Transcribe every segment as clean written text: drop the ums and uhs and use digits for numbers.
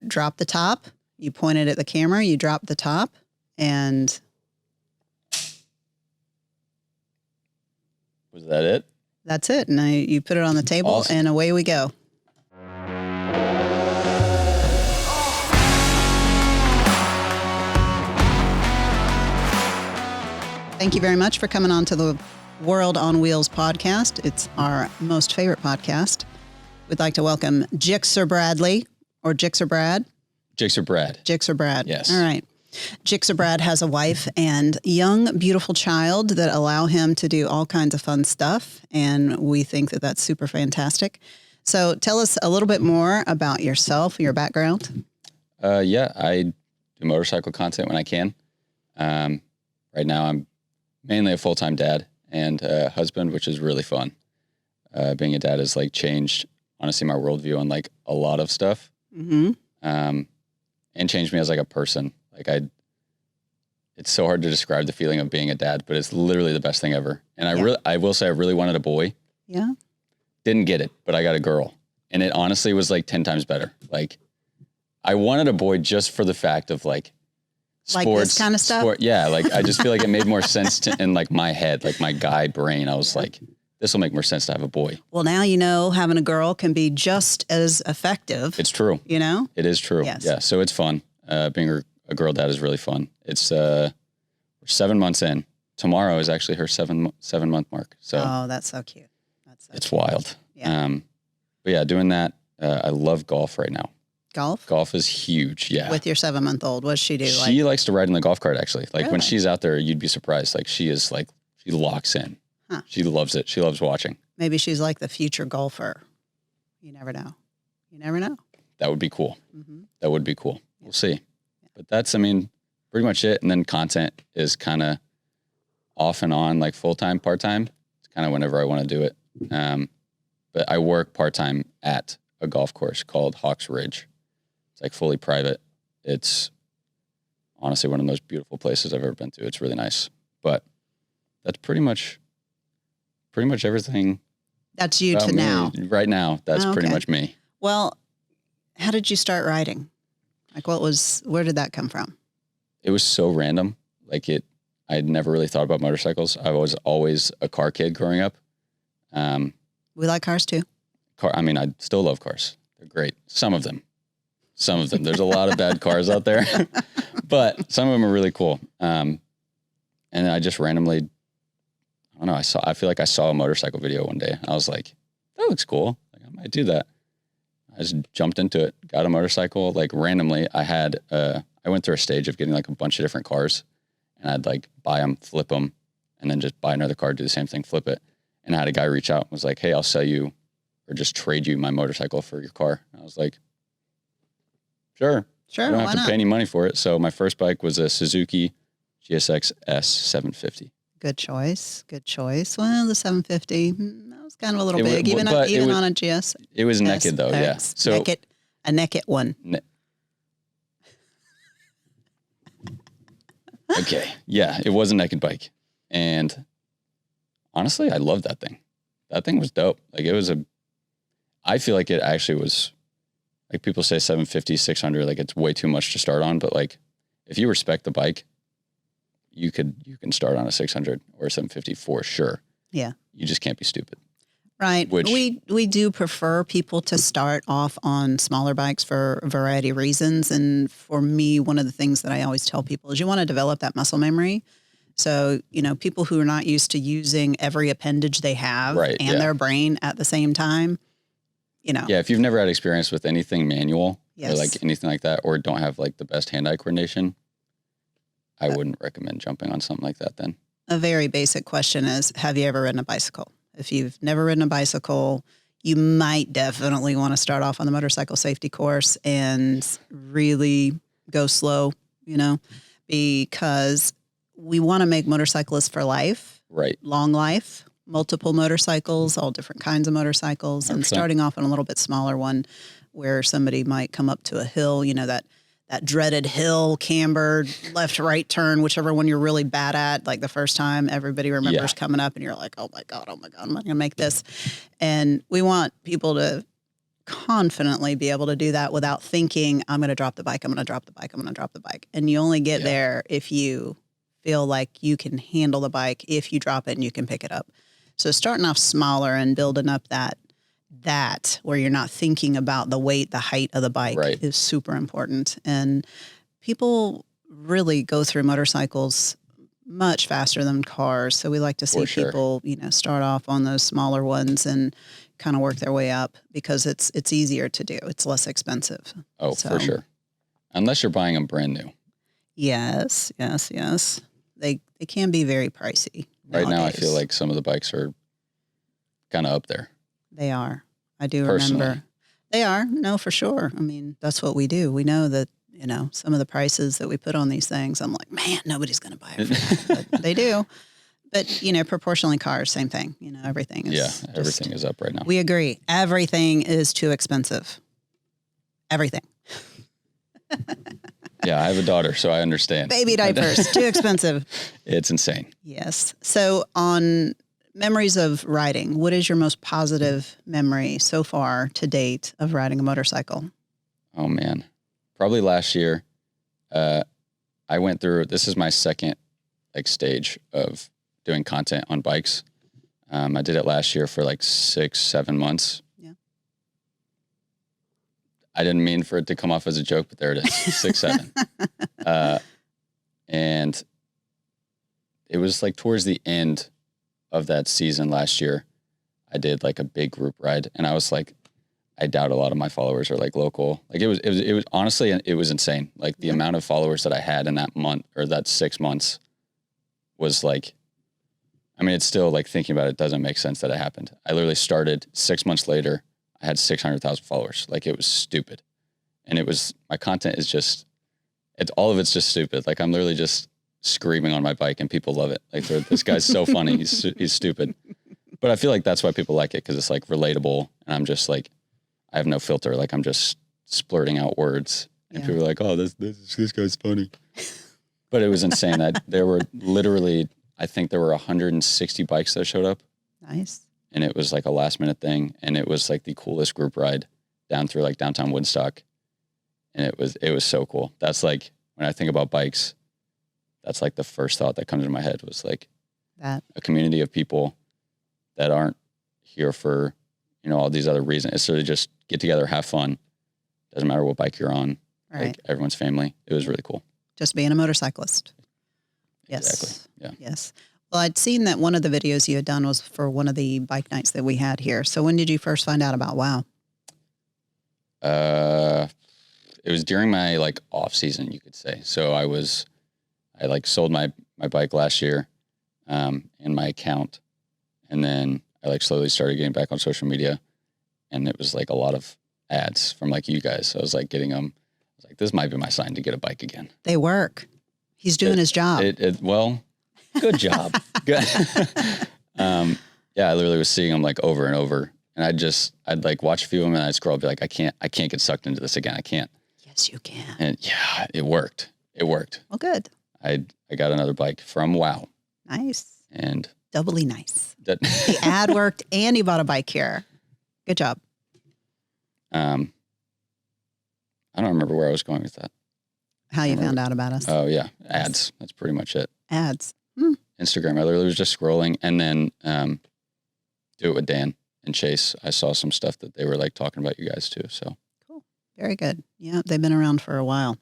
drop the top. You point it at the camera, you drop the top, and... Was that it? That's it. And you put it on the table, awesome. And away we go. Thank you very much for coming on to the World on Wheels podcast. It's our most favorite podcast. We'd like to welcome GixxerBradley or GixxerBrad. GixxerBrad. GixxerBrad. Yes. All right. GixxerBrad has a wife and young, beautiful child that allow him to do all kinds of fun stuff. And we think that that's super fantastic. So tell us a little bit more about yourself, your background. Yeah, I do motorcycle content when I can. Right now I'm mainly a full-time dad and husband, which is really fun. Being a dad has like changed, honestly, my worldview on like a lot of stuff. Mm-hmm. And changed me as like a person. Like it's so hard to describe the feeling of being a dad, but it's literally the best thing ever. And I will say I really wanted a boy. Yeah. Didn't get it, but I got a girl. And it honestly was like 10 times better. Like I wanted a boy just for the fact of like sports. Like this kind of stuff? Yeah. Like I just feel like it made more sense in like my head, like my guy brain. I was like, this will make more sense to have a boy. Well, now you know having a girl can be just as effective. It's true. You know? It is true. Yes. Yeah. So it's fun. Being a girl dad is really fun. It's we're 7 months in. Tomorrow is actually her 7 month mark. So oh, that's so cute. It's wild. Yeah. But yeah, doing that. I love golf right now. Golf? Golf is huge. Yeah. With your 7 month old, what does she do? She likes to ride in the golf cart. Actually, like really? When she's out there, you'd be surprised. Like she locks in. Huh. She loves it. She loves watching. Maybe she's like the future golfer. You never know. You never know. That would be cool. Mm-hmm. That would be cool. Yeah. We'll see. Yeah. But that's, pretty much it. And then content is kind of off and on, like full-time, part-time. It's kind of whenever I want to do it. But I work part-time at a golf course called Hawks Ridge. It's like fully private. It's honestly one of the most beautiful places I've ever been to. It's really nice. But that's pretty much everything. That's you to me. now. Right now, that's pretty much me. Well, how did you start riding? Like where did that come from? It was so random. Like I'd never really thought about motorcycles. I was always a car kid growing up. We like cars too. I still love cars. They're great. Some of them. There's a lot of bad cars out there, but some of them are really cool. And I just randomly, I don't know. I feel like I saw a motorcycle video one day. I was like, that looks cool. Like I might do that. I just jumped into it, got a motorcycle. Like randomly, I went through a stage of getting like a bunch of different cars, and I'd like buy them, flip them, and then just buy another car, do the same thing, flip it. And I had a guy reach out and was like, hey, I'll sell you or just trade you my motorcycle for your car. And I was like, sure. I don't have to pay any money for it. So my first bike was a Suzuki GSX S 750. Good choice. Well, the 750, that was kind of a little big, even on a GS. It was naked though, yeah. So a naked one. Okay, yeah, it was a naked bike. And honestly, I loved that thing. That thing was dope. Like I feel like it actually was, like people say 750, 600, like it's way too much to start on. But like, if you respect the bike, you can start on a 600 or a 750 for sure. Yeah. You just can't be stupid. Right. We do prefer people to start off on smaller bikes for a variety of reasons. And for me, one of the things that I always tell people is you want to develop that muscle memory. So, people who are not used to using every appendage they have and their brain at the same time, Yeah, if you've never had experience with anything manual yes. or like anything like that, or don't have like the best hand-eye coordination, I wouldn't recommend jumping on something like that then. A very basic question is, have you ever ridden a bicycle? If you've never ridden a bicycle, you might definitely want to start off on the motorcycle safety course and really go slow, because we want to make motorcyclists for life. Right. Long life, multiple motorcycles, all different kinds of motorcycles, 100%. And starting off on a little bit smaller one where somebody might come up to a hill, that dreaded hill, camber, left, right turn, whichever one you're really bad at. Like the first time everybody remembers coming up and you're like, oh my God, am I going to make this? And we want people to confidently be able to do that without thinking, I'm going to drop the bike, I'm going to drop the bike, I'm going to drop the bike. And you only get there if you feel like you can handle the bike, if you drop it and you can pick it up. So starting off smaller and building up that where you're not thinking about the weight, the height of the bike is super important. And people really go through motorcycles much faster than cars. So we like to see people, start off on those smaller ones and kind of work their way up because it's easier to do. It's less expensive. Oh, for sure. Unless you're buying them brand new. Yes. They can be very pricey. Right now, I feel like some of the bikes are kind of up there. They are. I do remember. They are. No, for sure. I mean, that's what we do. We know that, some of the prices that we put on these things, I'm like, man, nobody's going to buy it for that. But they do. But, proportionally cars, same thing. Everything is. Yeah, everything is up right now. We agree. Everything is too expensive. Everything. Yeah, I have a daughter, so I understand. Baby diapers, too expensive. It's insane. Yes. So on memories of riding, what is your most positive memory so far to date of riding a motorcycle? Oh, man. Probably last year, I went through, this is my second stage of doing content on bikes. I did it last year for 6-7 months. Yeah. I didn't mean for it to come off as a joke, but there it is, 6-7. And it was towards the end of that season last year, I did a big group ride, and I was I doubt a lot of my followers are local. It was honestly, it was insane. The amount of followers that I had in that month or that 6 months was it's still thinking about it doesn't make sense that it happened. I literally started 6 months later. I had 600,000 followers. It was stupid. And my content is just, all of it's just stupid. I'm literally just screaming on my bike and people love it. This guy's so funny. He's stupid. But I feel that's why people like it. Cause it's relatable. And I'm just I have no filter. I'm just splurting out words and people are like, oh, this guy's funny. But it was insane. There were literally, I think there were 160 bikes that showed up. Nice. And it was a last minute thing. And it was the coolest group ride down through downtown Woodstock. And it was so cool. That's when I think about bikes, that's the first thought that comes into my head was that a community of people that aren't here for, all these other reasons. It's really just get together, have fun. Doesn't matter what bike you're on. Right. Everyone's family. It was really cool. Just being a motorcyclist. Yes. Exactly. Yeah. Yes. Well, I'd seen that one of the videos you had done was for one of the bike nights that we had here. So when did you first find out about WOW? It was during my off season, you could say. So I sold my bike last year, in my account. And then I slowly started getting back on social media, and it was a lot of ads from you guys. So I was getting them. I was this might be my sign to get a bike again. They work. He's doing his job. Well, good job. Good. I literally was seeing them over and over, and I'd watch a few of them and I'd scroll, and be I can't get sucked into this again. I can't. Yes, you can. And yeah, it worked. Well, good. I got another bike from WOW. Nice. And doubly nice. The ad worked and you bought a bike here. Good job. I don't remember where I was going with that. How you found out about us. Oh yeah. Ads. That's pretty much it. Ads. Instagram. I literally was just scrolling, and then Do It With Dan and Chase. I saw some stuff that they were talking about you guys too. So cool. Very good. Yeah. They've been around for a while.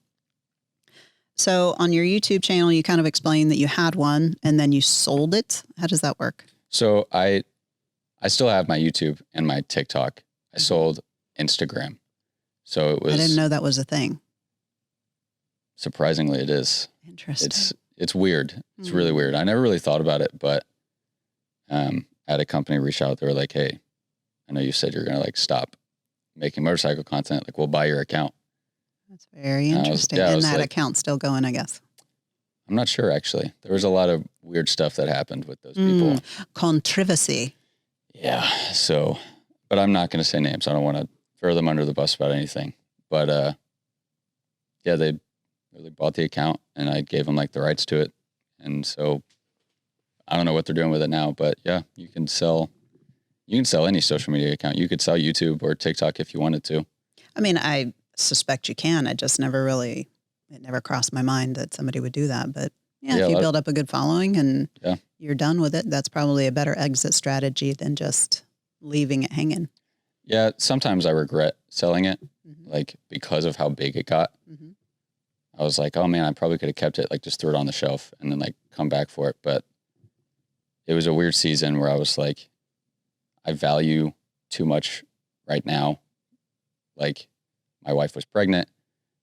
So on your YouTube channel, you kind of explained that you had one and then you sold it. How does that work? So I still have my YouTube and my TikTok. I sold Instagram. So it was. I didn't know that was a thing. Surprisingly, it is. Interesting. It's weird. It's really weird. I never really thought about it, but I had a company reach out. They were like, hey, I know you said you're going to stop making motorcycle content. We'll buy your account. That's very interesting. And that account's still going, I guess. I'm not sure, actually. There was a lot of weird stuff that happened with those people. Controversy. Yeah. So, but I'm not going to say names. I don't want to throw them under the bus about anything. But they really bought the account, and I gave them the rights to it. And so I don't know what they're doing with it now, but yeah, you can sell You can sell any social media account. You could sell YouTube or TikTok if you wanted to. I mean, I suspect you can. I just it never crossed my mind that somebody would do that. But yeah, if you build up a good following and you're done with it, that's probably a better exit strategy than just leaving it hanging. Yeah, sometimes I regret selling it, like because of how big it got. I was like, oh man, I probably could have kept it, like just threw it on the shelf and then like come back for it. But it was a weird season where I was like, I value too much right now. Like my wife was pregnant.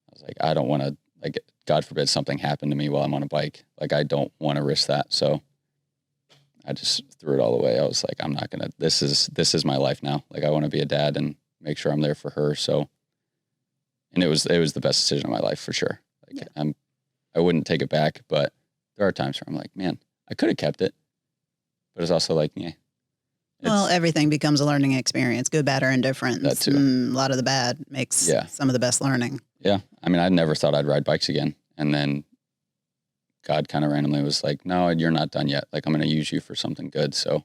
I was like, I don't want to, like, God forbid something happened to me while I'm on a bike. Like, I don't want to risk that. So I just threw it all away. I was like, I'm not going to, this is my life now. Like, I want to be a dad and make sure I'm there for her. So, and it was the best decision of my life for sure. Like I wouldn't take it back, but there are times where I'm like, man, I could have kept it, but it's also like, yeah. Well, everything becomes a learning experience, good, bad, or indifferent. That too. A lot of the bad makes some of the best learning. Yeah. I mean, I never thought I'd ride bikes again. And then God kind of randomly was like, no, you're not done yet. Like, I'm going to use you for something good. So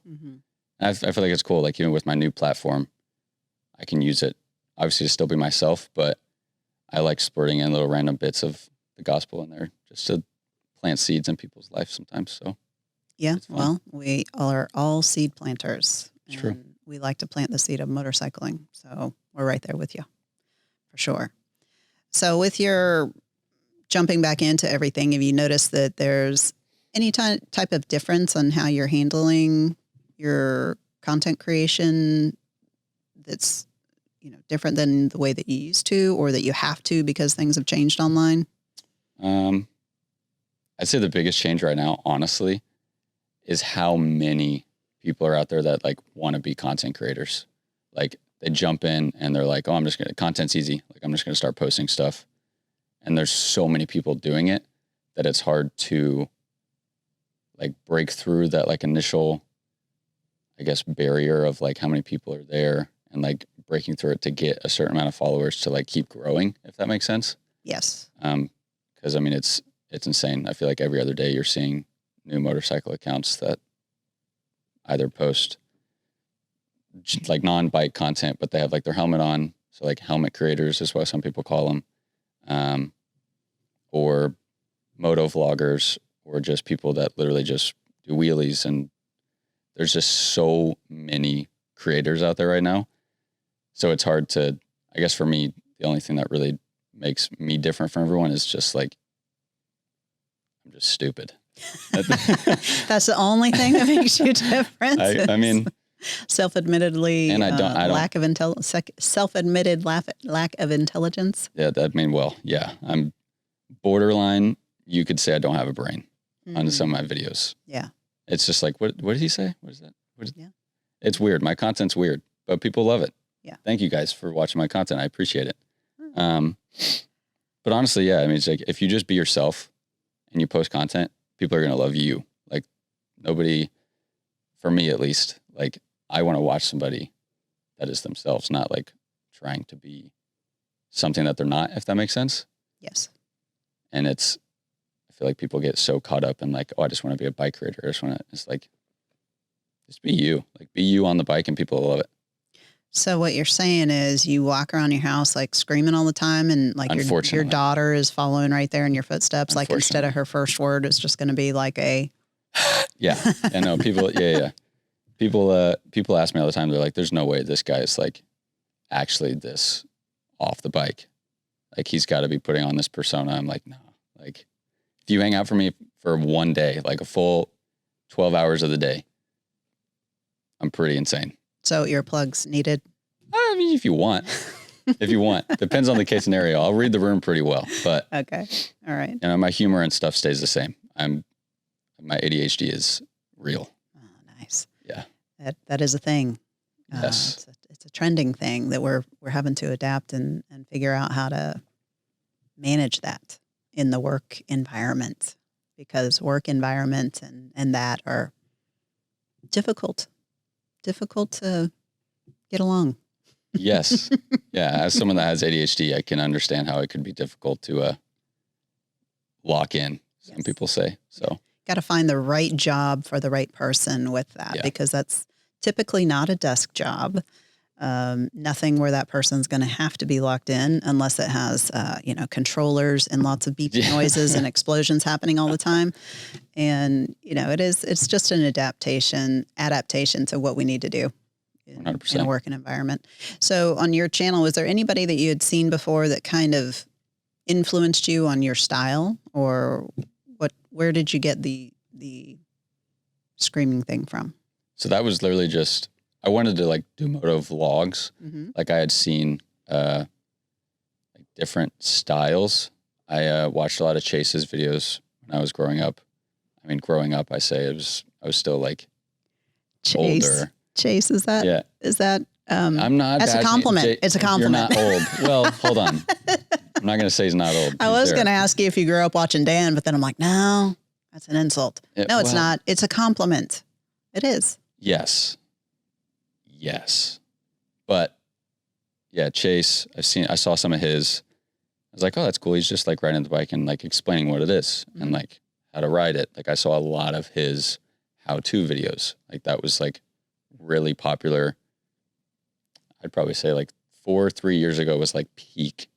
I feel like it's cool. Like, even with my new platform, I can use it obviously to still be myself, but I like splurting in little random bits of the gospel in there just to plant seeds in people's life sometimes. So yeah, well, we are all seed planters. True. We like to plant the seed of motorcycling. So we're right there with you for sure. So with your jumping back into everything, have you noticed that there's any type of difference on how you're handling your content creation that's, different than the way that you used to, or that you have to because things have changed online? I'd say the biggest change right now, honestly, is how many people are out there that like want to be content creators. Like, they jump in and they're like, oh, content's easy. Like, I'm just going to start posting stuff. And there's so many people doing it that it's hard to like break through that like initial, I guess, barrier of like how many people are there and like breaking through it to get a certain amount of followers to like keep growing, if that makes sense. Yes. Cause I mean, it's insane. I feel like every other day you're seeing new motorcycle accounts that either post like non-bike content, but they have like their helmet on. So like helmet creators is what some people call them. Or moto vloggers, or just people that literally just do wheelies. And there's just so many creators out there right now. So it's hard to, I guess for me, the only thing that really makes me different from everyone is just like, I'm just stupid. That's the only thing that makes you different. I mean, self-admittedly, and I don't self-admitted lack of intelligence. Yeah, I'm borderline. You could say I don't have a brain on some of my videos. Yeah, it's just like, what did he say? What is that? It's weird. My content's weird, but people love it. Yeah. Thank you guys for watching my content. I appreciate it. But honestly, yeah, I mean, it's like, if you just be yourself and you post content, people are going to love you. Like, nobody, for me at least, like, I want to watch somebody that is themselves, not like trying to be something that they're not, if that makes sense. Yes. And I feel like people get so caught up in like, oh, I just want to be a bike creator. It's like, just be you. Like, be you on the bike and people will love it. So what you're saying is you walk around your house like screaming all the time, and like your daughter is following right there in your footsteps. Like, instead of her first word, it's just going to be like a. Yeah. I know people. Yeah. People ask me all the time. They're like, there's no way this guy is like actually this off the bike. Like, he's got to be putting on this persona. I'm like, no. Like, if you hang out for me for one day, like a full 12 hours of the day, I'm pretty insane. So earplugs needed? I mean, if you want. Depends on the case scenario. I'll read the room pretty well, but. Okay. All right. My humor and stuff stays the same. My ADHD is real. Oh, nice. Yeah. That is a thing. Yes. It's a trending thing that we're having to adapt and figure out how to manage that in the work environment, because work environment and that are difficult to get along. Yes. Yeah. As someone that has ADHD, I can understand how it could be difficult to lock in, some people say. So got to find the right job for the right person with that, because that's typically not a desk job. Nothing where that person's going to have to be locked in unless it has, controllers and lots of beeping noises and explosions happening all the time. And, it's just an adaptation to what we need to do in a working environment. So on your channel, was there anybody that you had seen before that kind of influenced you on your style, or where did you get the screaming thing from? So that was literally just, I wanted to like do moto vlogs. Mm-hmm. Like I had seen like different styles. I watched a lot of Chase's videos when I was growing up. I mean, growing up, I was still like older. Chase, is that? Yeah. Is that? I'm not. That's a compliment. It's a compliment. You're not old. Well, hold on. I'm not going to say he's not old. I was going to ask you if you grew up watching Dan, but then I'm like, no, that's an insult. No, it's not. It's a compliment. It is. Yes. But yeah, Chase, I saw some of his, I was like, oh, that's cool. He's just like riding the bike and like explaining what it is and like how to ride it. Like I saw a lot of his how-to videos. Like that was like really popular. I'd probably say like 3 years ago was like peak.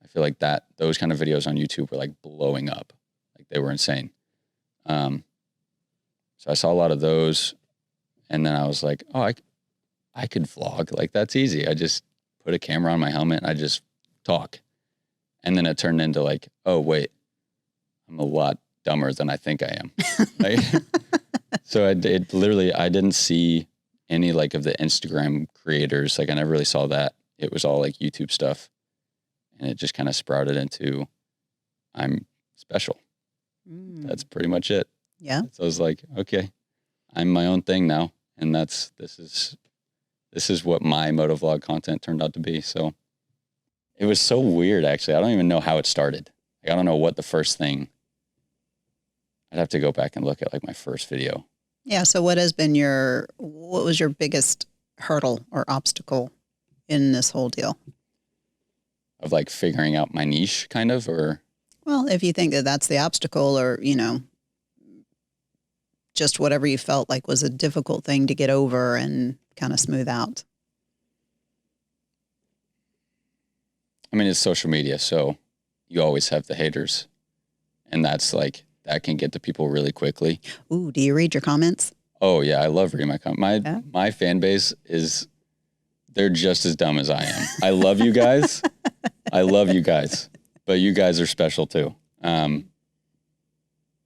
I feel like those kind of videos on YouTube were like blowing up. Like they were insane. So I saw a lot of those, and then I was like, oh, I could vlog. Like that's easy. I just put a camera on my helmet and I just talk. And then it turned into like, oh wait, I'm a lot dumber than I think I am. Like, so I didn't see any like of the Instagram creators. Like I never really saw that. It was all like YouTube stuff. And it just kind of sprouted into, I'm special. That's pretty much it. Yeah. So I was like, okay, I'm my own thing now. And this is what my motovlog content turned out to be. So it was so weird, actually. I don't even know how it started. Like, I don't know what the first thing, I'd have to go back and look at like my first video. Yeah. So what was your biggest hurdle or obstacle in this whole deal? Of like figuring out my niche kind of, or? Well, if you think that that's the obstacle, or, just whatever you felt like was a difficult thing to get over and kind of smooth out. I mean, it's social media, so you always have the haters, and that's like, that can get to people really quickly. Ooh, do you read your comments? Oh yeah, I love reading my comments. My fan base they're just as dumb as I am. I love you guys. I love you guys, but you guys are special too.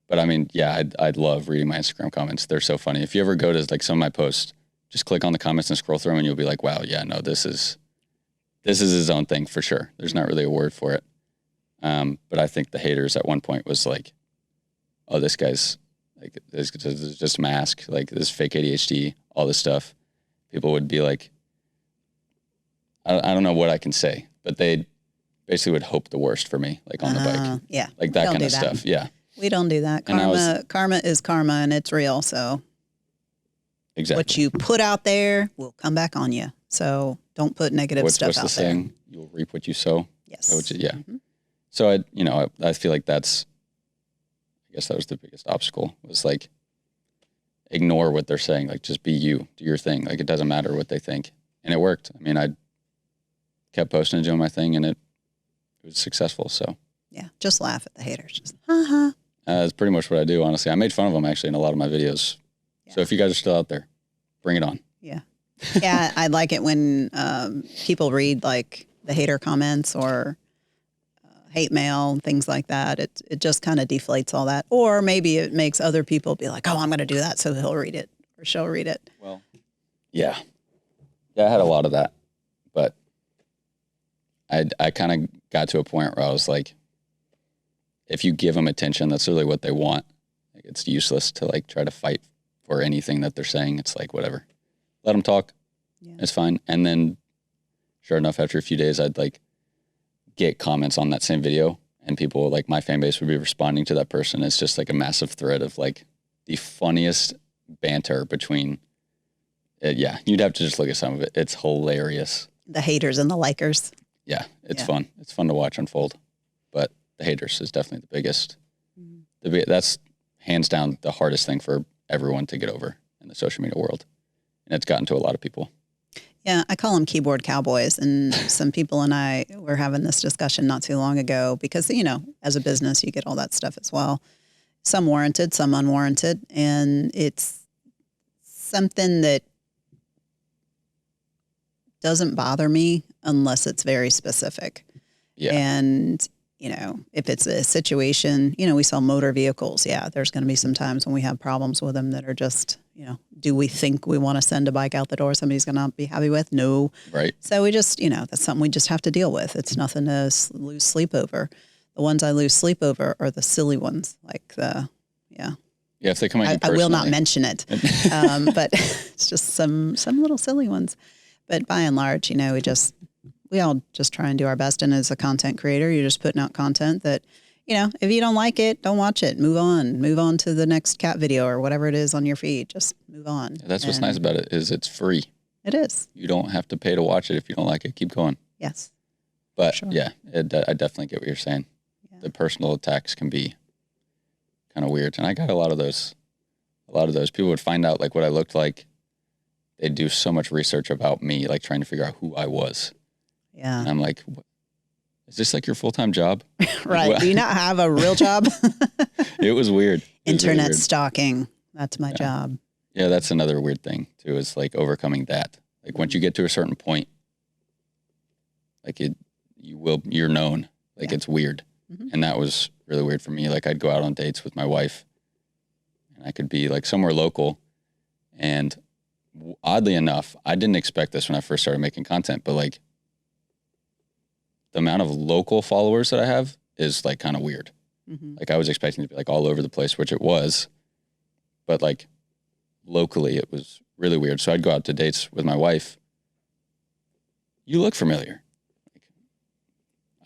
But I mean, yeah, I'd love reading my Instagram comments. They're so funny. If you ever go to like some of my posts, just click on the comments and scroll through them and you'll be like, wow, yeah, no, this is his own thing for sure. There's not really a word for it. But I think the haters at one point was like, oh, this guy's like, this is just a mask, like this fake ADHD, all this stuff. People would be like, I don't know what I can say, but they basically would hope the worst for me, like on the bike. Yeah. Like that kind of stuff. Yeah. We don't do that. Karma is karma, and it's real. So exactly what you put out there will come back on you. So don't put negative stuff out there. What's the saying? You'll reap what you sow. Yes. Yeah. Mm-hmm. So I feel like I guess that was the biggest obstacle, was like, ignore what they're saying. Like just be you, do your thing. Like it doesn't matter what they think. And it worked. I mean, I kept posting and doing my thing, and it was successful. So yeah, just laugh at the haters. Just, ha. That's pretty much what I do, honestly. I made fun of them, actually, in a lot of my videos. Yeah. So if you guys are still out there, bring it on. Yeah. Yeah, I like it when people read, like, the hater comments or hate mail, things like that. It just kind of deflates all that. Or maybe it makes other people be like, oh, I'm going to do that, so he'll read it or she'll read it. Well, yeah. Yeah, I had a lot of that. But I kind of got to a point where I was like, if you give them attention, that's really what they want. Like, it's useless to like try to fight for anything that they're saying. It's like, whatever, let them talk. Yeah. It's fine. And then sure enough, after a few days, I'd like get comments on that same video, and people, like my fan base, would be responding to that person. It's just like a massive thread of like the funniest banter between it. Yeah. You'd have to just look at some of it. It's hilarious. The haters and the likers. Yeah. It's fun. It's fun to watch unfold, but the haters is definitely the biggest. That's hands down the hardest thing for everyone to get over in the social media world, And it's gotten to a lot of people. Yeah, I call them keyboard cowboys. And some people and I were having this discussion not too long ago because, you know, as a business, you get all that stuff as well. Some warranted, some unwarranted. And it's something that doesn't bother me unless it's very specific. Yeah. And, you know, if it's a situation, you know, we sell motor vehicles. Yeah, there's going to be some times when we have problems with them that are just, you know, do we think we want to send a bike out the door somebody's going to be happy with? No. Right. So we just, you know, that's something we just have to deal with. It's nothing to lose sleep over. The ones I lose sleep over are the silly ones, like Yeah, if they come at you I will not mention it, but it's just some little silly ones. But by and large, you know, we all just try and do our best. And as a content creator, you're just putting out content that, you know, if you don't like it, don't watch it. Move on to the next cat video or whatever it is on your feed. Just move on. Yeah, that's what's nice about it is it's free. It is. You don't have to pay to watch it. If you don't like it, keep going. Yes. But sure. yeah, I definitely get what you're saying. Yeah. The personal attacks can be kind of weird. And I got a lot of those. People would find out like what I looked like. They'd do so much research about me, like trying to figure out who I was. Yeah. And I'm like, is this like your full-time job? Right. Do you not have a real job? It was weird. Internet really weird. Stalking. That's my job. Yeah, that's another weird thing too, is like overcoming that. Like once you get to a certain point, like you're known. Like it's weird. Mm-hmm. And that was really weird for me. Like I'd go out on dates with my wife and I could be like somewhere local. And oddly enough, I didn't expect this when I first started making content, but like the amount of local followers that I have is like kind of weird. Mm-hmm. Like I was expecting to be like all over the place, which it was, but like locally it was really weird. So I'd go out to dates with my wife. You look familiar. Like,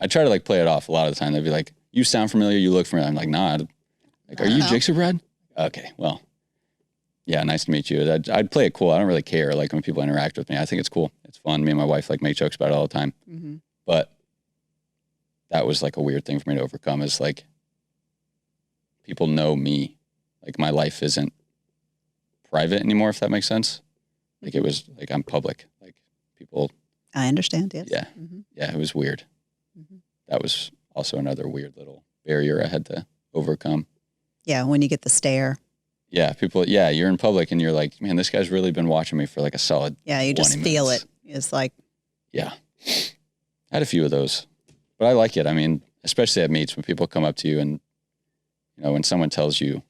I try to like play it off a lot of the time. They'd be like, you sound familiar. You look familiar. I'm like, nah. Like, are you GixxerBrad? Okay, well, yeah, nice to meet you. I'd play it cool. I don't really care like when people interact with me. I think it's cool. It's fun. Me and my wife like make jokes about it all the time. Mm-hmm. But that was like a weird thing for me to overcome is like people know me. Like my life isn't private anymore, if that makes sense. Like it was like I'm public. Like people. I understand, yes. Yeah. Mm-hmm. Yeah, it was weird. Mm-hmm. That was also another weird little barrier I had to overcome. Yeah, when you get the stare. Yeah, you're in public and you're like, man, this guy's really been watching me for like a solid 20 minutes. Yeah, you just feel it. It's like. Yeah. I had a few of those, but I like it. I mean, especially at meets when people come up to you and, you know, when someone tells you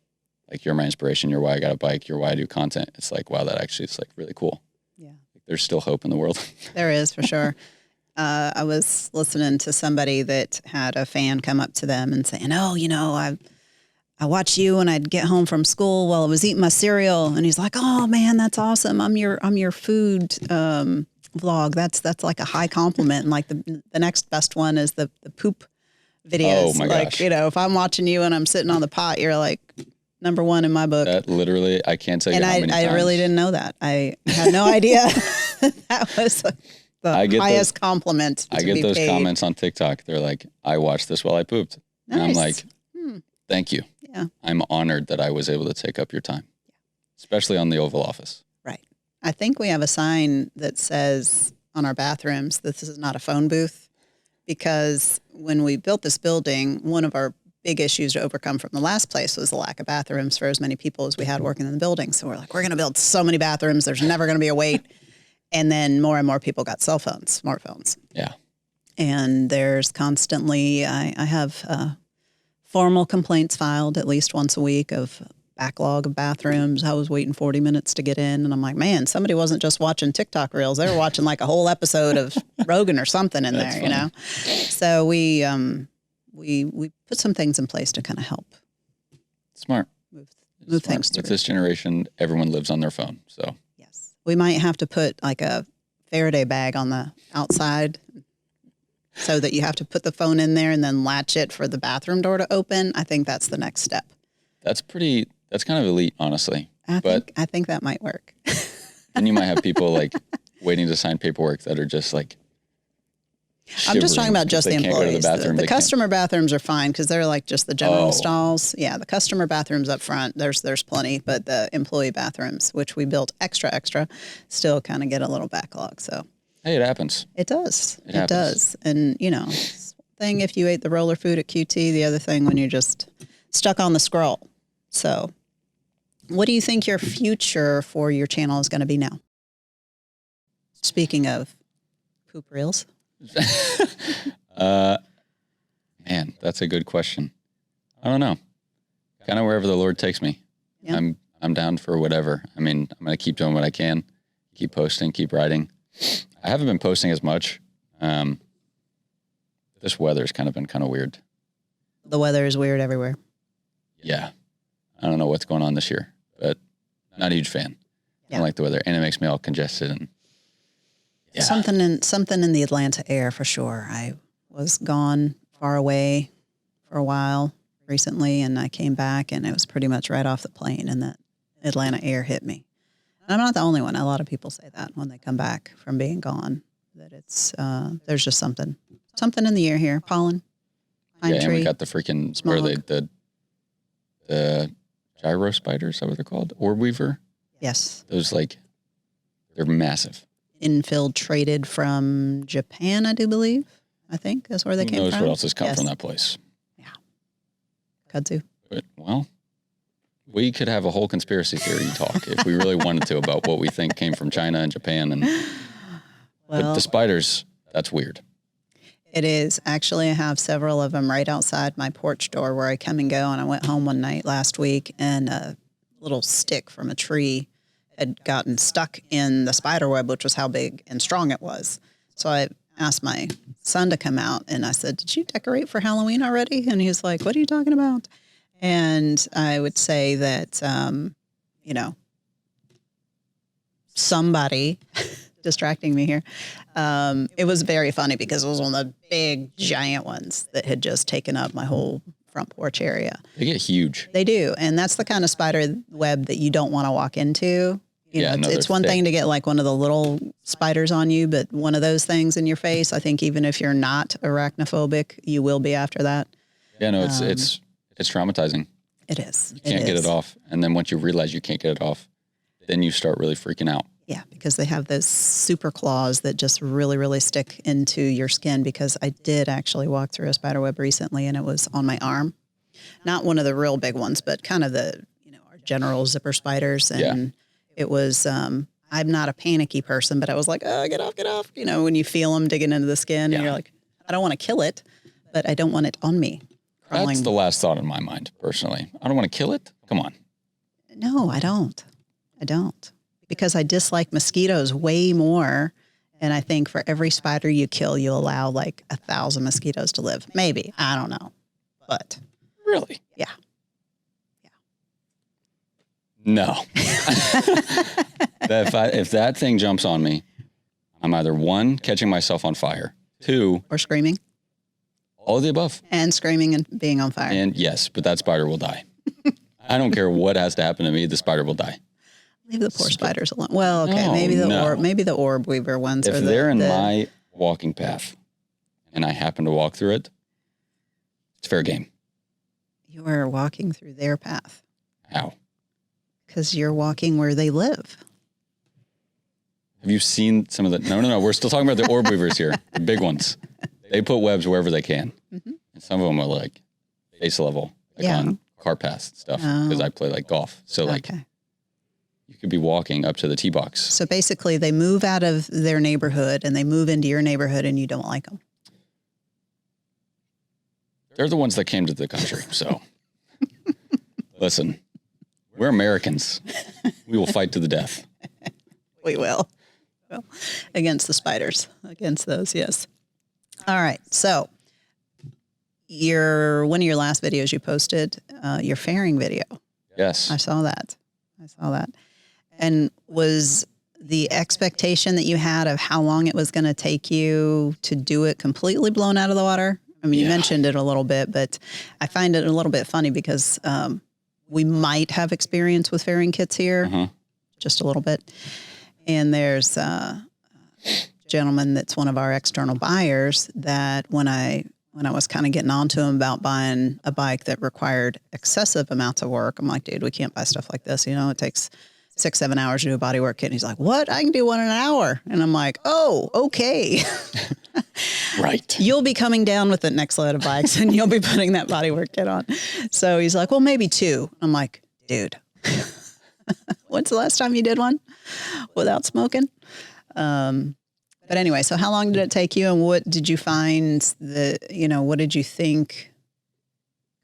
like, you're my inspiration, you're why I got a bike, you're why I do content. It's like, wow, that actually is like really cool. Yeah. Like, there's still hope in the world. There is for sure. I was listening to somebody that had a fan come up to them and saying, oh, you know, I watch you when I'd get home from school while I was eating my cereal. And he's like, oh man, that's awesome. I'm your food vlog. That's like a high compliment. And like the next best one is the poop videos. Oh my like, gosh. You know, if I'm watching you and I'm sitting on the pot, you're like number one in my book. That literally, I can't tell you how many times. And I really didn't know that. I had no idea that was the highest compliment. I get those comments on TikTok. They're like, I watched this while I pooped. Nice. And I'm like, thank you. Yeah. I'm honored that I was able to take up your time, especially on the Oval Office. Right. I think we have a sign that says on our bathrooms, this is not a phone booth, because when we built this building, one of our big issues to overcome from the last place was the lack of bathrooms for as many people as we had working in the building. So we're like, we're going to build so many bathrooms. There's never going to be a wait. And then more and more people got cell phones, smartphones. Yeah. And there's constantly, I have formal complaints filed at least once a week of backlog of bathrooms. I was waiting 40 minutes to get in. And I'm like, man, somebody wasn't just watching TikTok reels. They were watching like a whole episode of Rogan or something in there, funny. You know? So we put some things in place to kind of help. Smart. Move things through. With this generation, everyone lives on their phone. So yes, we might have to put like a Faraday bag on the outside so that you have to put the phone in there and then latch it for the bathroom door to open. I think that's the next step. That's kind of elite, honestly. I think that might work. And you might have people like waiting to sign paperwork that are just like I'm just talking about just the employees. The The customer bathrooms are fine because they're like just the general stalls. Yeah, the customer bathrooms up front, there's plenty, but the employee bathrooms, which we built extra, still kind of get a little backlog. So hey, it happens. It does. It does. And it's one thing if you ate the roller food at QT, the other thing when you're just stuck on the scroll. So what do you think your future for your channel is going to be now? Speaking of poop reels. Man, that's a good question. I don't know. Kind of wherever the Lord takes me. Yeah. I'm down for whatever. I mean, I'm going to keep doing what I can, keep posting, keep writing. I haven't been posting as much. This weather's kind of been kind of weird. The weather is weird everywhere. Yeah. I don't know what's going on this year, but not a huge fan. I don't like the weather, and it makes me all congested and something in the Atlanta air for sure. I was gone far away for a while recently, and I came back, and it was pretty much right off the plane, and that Atlanta air hit me. And I'm not the only one. A lot of people say that when they come back from being gone, that it's there's just something in the air here. Pollen, pine tree. And we got the freaking the gyro spiders. Is that what they're called? Orb weaver. Yes. Those they're massive. Infiltrated from Japan, I do believe. I think that's where they came from. Who knows what else has come from that place? Yeah. Kudzu. But, well, we could have a whole conspiracy theory talk if we really wanted to about what we think came from China and Japan. But the spiders, that's weird. It is. Actually, I have several of them right outside my porch door where I come and go. And I went home one night last week, and a little stick from a tree had gotten stuck in the spider web, which was how big and strong it was. So I asked my son to come out, and I said, "Did you decorate for Halloween already?" And he was like, "What are you talking about?" And I would say that, somebody distracting me here. It was very funny because it was one of the big giant ones that had just taken up my whole front porch area. They get huge. They do. And that's the kind of spider web that you don't want to walk into. It's one thing to get like one of the little spiders on you, but one of those things in your face, I think even if you're not arachnophobic, you will be after that. Yeah, no, it's traumatizing. It is. You can't get it off. And then once you realize you can't get it off, then you start really freaking out. Yeah, because they have those super claws that just really, really stick into your skin, because I did actually walk through a spider web recently, and it was on my arm. Not one of the real big ones, but kind of the, our general zipper spiders. And it was, I'm not a panicky person, but I was like, oh, get off. When you feel them digging into the skin and you're like, I don't want to kill it, but I don't want it on me. Crawling. That's the last thought in my mind, personally. I don't want to kill it. Come on. No, I don't. Because I dislike mosquitoes way more. And I think for every spider you kill, you allow like 1,000 mosquitoes to live. Maybe. I don't know. But. Really? Yeah. No. If that thing jumps on me, I'm either 1, catching myself on fire, 2. Or screaming. All of the above. And screaming and being on fire. And yes, but that spider will die. I don't care what has to happen to me. The spider will die. Leave the poor spiders alone. Well, okay, maybe the orb weaver ones. If they're in my walking path and I happen to walk through it, it's fair game. You are walking through their path. How? Because you're walking where they live. Have you seen some of the... No. We're still talking about the orb weavers here, the big ones. They put webs wherever they can. Mm-hmm. And some of them are like base level, on car paths and stuff, because I play like golf. So you could be walking up to the tee box. So basically they move out of their neighborhood and they move into your neighborhood and you don't like them. They're the ones that came to the country. So listen, we're Americans. We will fight to the death. We will. Well, against the spiders, against those. Yes. All right. So one of your last videos you posted, your fairing video. Yes. I saw that. And was the expectation that you had of how long it was going to take you to do it completely blown out of the water? I mean, you mentioned it a little bit, but I find it a little bit funny because we might have experience with fairing kits here, just a little bit. And there's gentleman that's one of our external buyers that when I was kind of getting on to him about buying a bike that required excessive amounts of work, I'm like, dude, we can't buy stuff like this. You know, it takes 6-7 hours to do a bodywork kit. And he's like, what? I can do one in an hour. And I'm like, oh, okay. Right. You'll be coming down with the next load of bikes and you'll be putting that bodywork kit on. So he's like, well, maybe 2. I'm like, dude, when's the last time you did one without smoking? But anyway, so how long did it take you and what did you find what did you think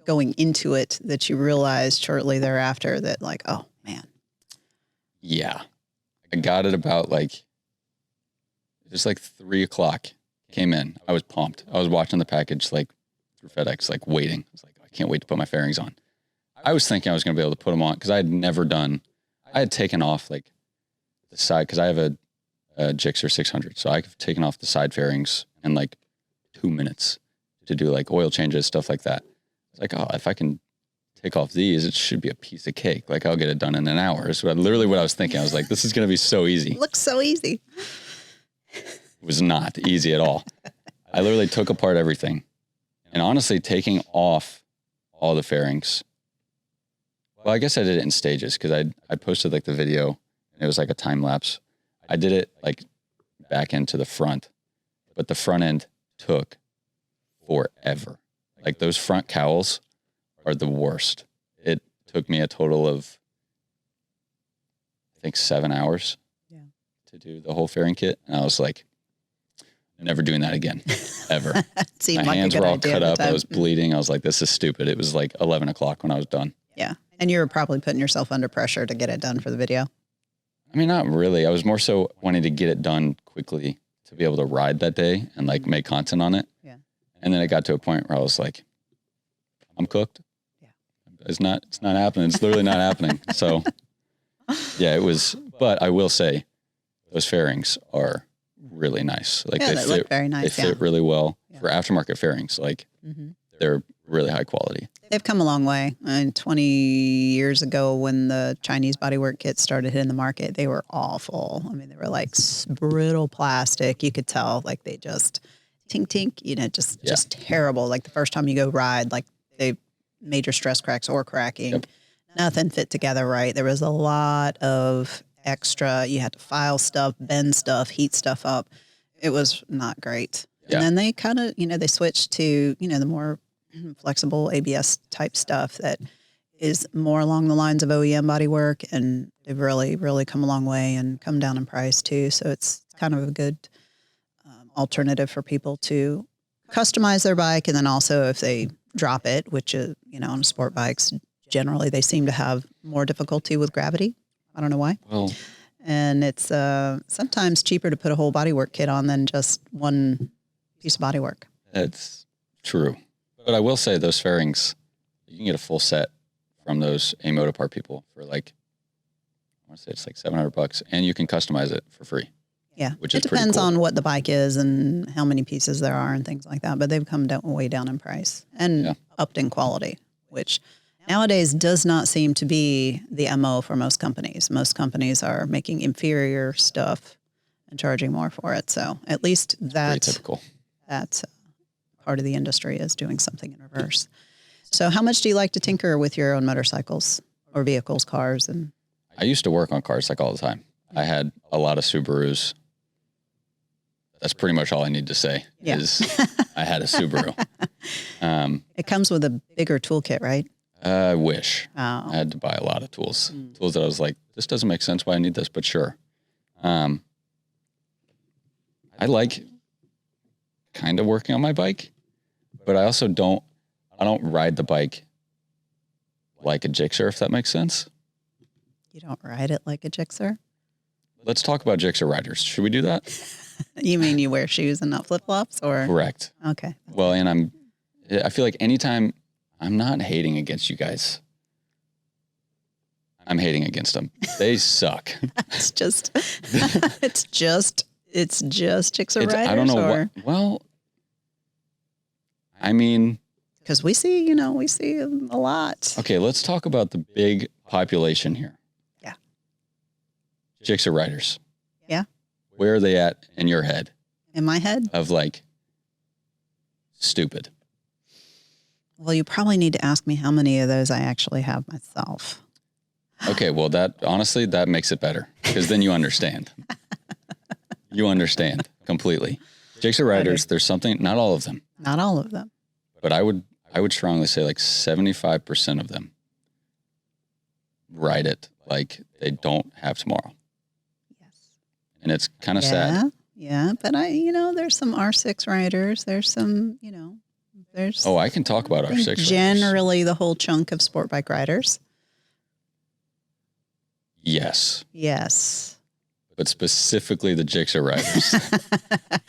going into it that you realized shortly thereafter that like, oh man. Yeah. I got it about just 3:00 came in. I was pumped. I was watching the package through FedEx, waiting. I was like, I can't wait to put my fairings on. I was thinking I was going to be able to put them on because I had taken off the side because I have a GixxerBrad 600. So I've taken off the side fairings in 2 minutes to do oil changes, stuff like that. It's like, oh, if I can take off these, it should be a piece of cake. I'll get it done in an hour. So literally what I was thinking. I was like, this is going to be so easy. Looks so easy. It was not easy at all. I literally took apart everything. And honestly, taking off all the fairings, well, I guess I did it in stages because I posted the video and it was a time lapse. I did it back into the front, but the front end took forever. Those front cowls are the worst. It took me a total of, I think, 7 hours to do the whole fairing kit. And I was like, never doing that again, ever. My hands were all cut up. I was bleeding. I was like, this is stupid. It was 11 o'clock when I was done. Yeah. And you were probably putting yourself under pressure to get it done for the video. I mean, not really. I was more so wanting to get it done quickly to be able to ride that day and make content on it. Yeah. And then it got to a point where I was like, I'm cooked. Yeah. It's not happening. It's literally not happening. So yeah, it was, but I will say those fairings are really nice. They look very nice. They fit really well for aftermarket fairings. They're really high quality. They've come a long way. And 20 years ago when the Chinese bodywork kits started hitting the market, they were awful. I mean, they were brittle plastic. You could tell they just tink, just terrible. The first time you go ride, they major stress cracks or cracking. Yep. Nothing fit together right. There was a lot of extra. You had to file stuff, bend stuff, heat stuff up. It was not great. Yeah. And then they kind of, they switched to, the more flexible ABS type stuff that is more along the lines of OEM bodywork, and they've really, really come a long way and come down in price too. So it's kind of a good alternative for people to customize their bike. And then also if they drop it, which is, on sport bikes, generally they seem to have more difficulty with gravity. I don't know why. Well, and it's sometimes cheaper to put a whole bodywork kit on than just one piece of bodywork. That's true. But I will say those fairings, you can get a full set from those moto part people for I want to say it's $700, and you can customize it for free. Yeah, which is it depends pretty cool. on what the bike is and how many pieces there are and things like that. But they've come way down in price and upped in quality, which nowadays does not seem to be the MO for most companies. Most companies are making inferior stuff and charging more for it. So at least that's part of the industry is doing something in reverse. So how much do you like to tinker with your own motorcycles or vehicles, cars? And I used to work on cars all the time. I had a lot of Subarus. That's pretty much all I need to say is I had a Subaru. It comes with a bigger toolkit, right? I wish. Oh. I had to buy a lot of tools. Tools that I was like, this doesn't make sense why I need this, but sure. I like kind of working on my bike, but I also don't ride the bike like a Gixxer, if that makes sense. You don't ride it like a Gixxer? Let's talk about Gixxer riders. Should we do that? You mean you wear shoes and not flip-flops, or? Correct. Okay. Well, and I feel like anytime I'm not hating against you guys, I'm hating against them. They suck. It's just GixxerBrad. I don't know what. Well, I mean, because we see a lot. Okay, let's talk about the big population here. Yeah. Gixxer riders. Yeah. Where are they at in your head? In my head? Of like, stupid. Well, you probably need to ask me how many of those I actually have myself. Okay, well, honestly, that makes it better because then you understand. You understand completely. Gixxer riders, there's something, not all of them. Not all of them. But I would strongly say like 75% of them ride it like they don't have tomorrow. Yes. And it's kind of sad. Yeah, but there's some R6 riders. There's some, there's. Oh, I can talk about R6 riders. Generally, the whole chunk of sport bike riders. Yes. Yes. But specifically the Gixxer riders.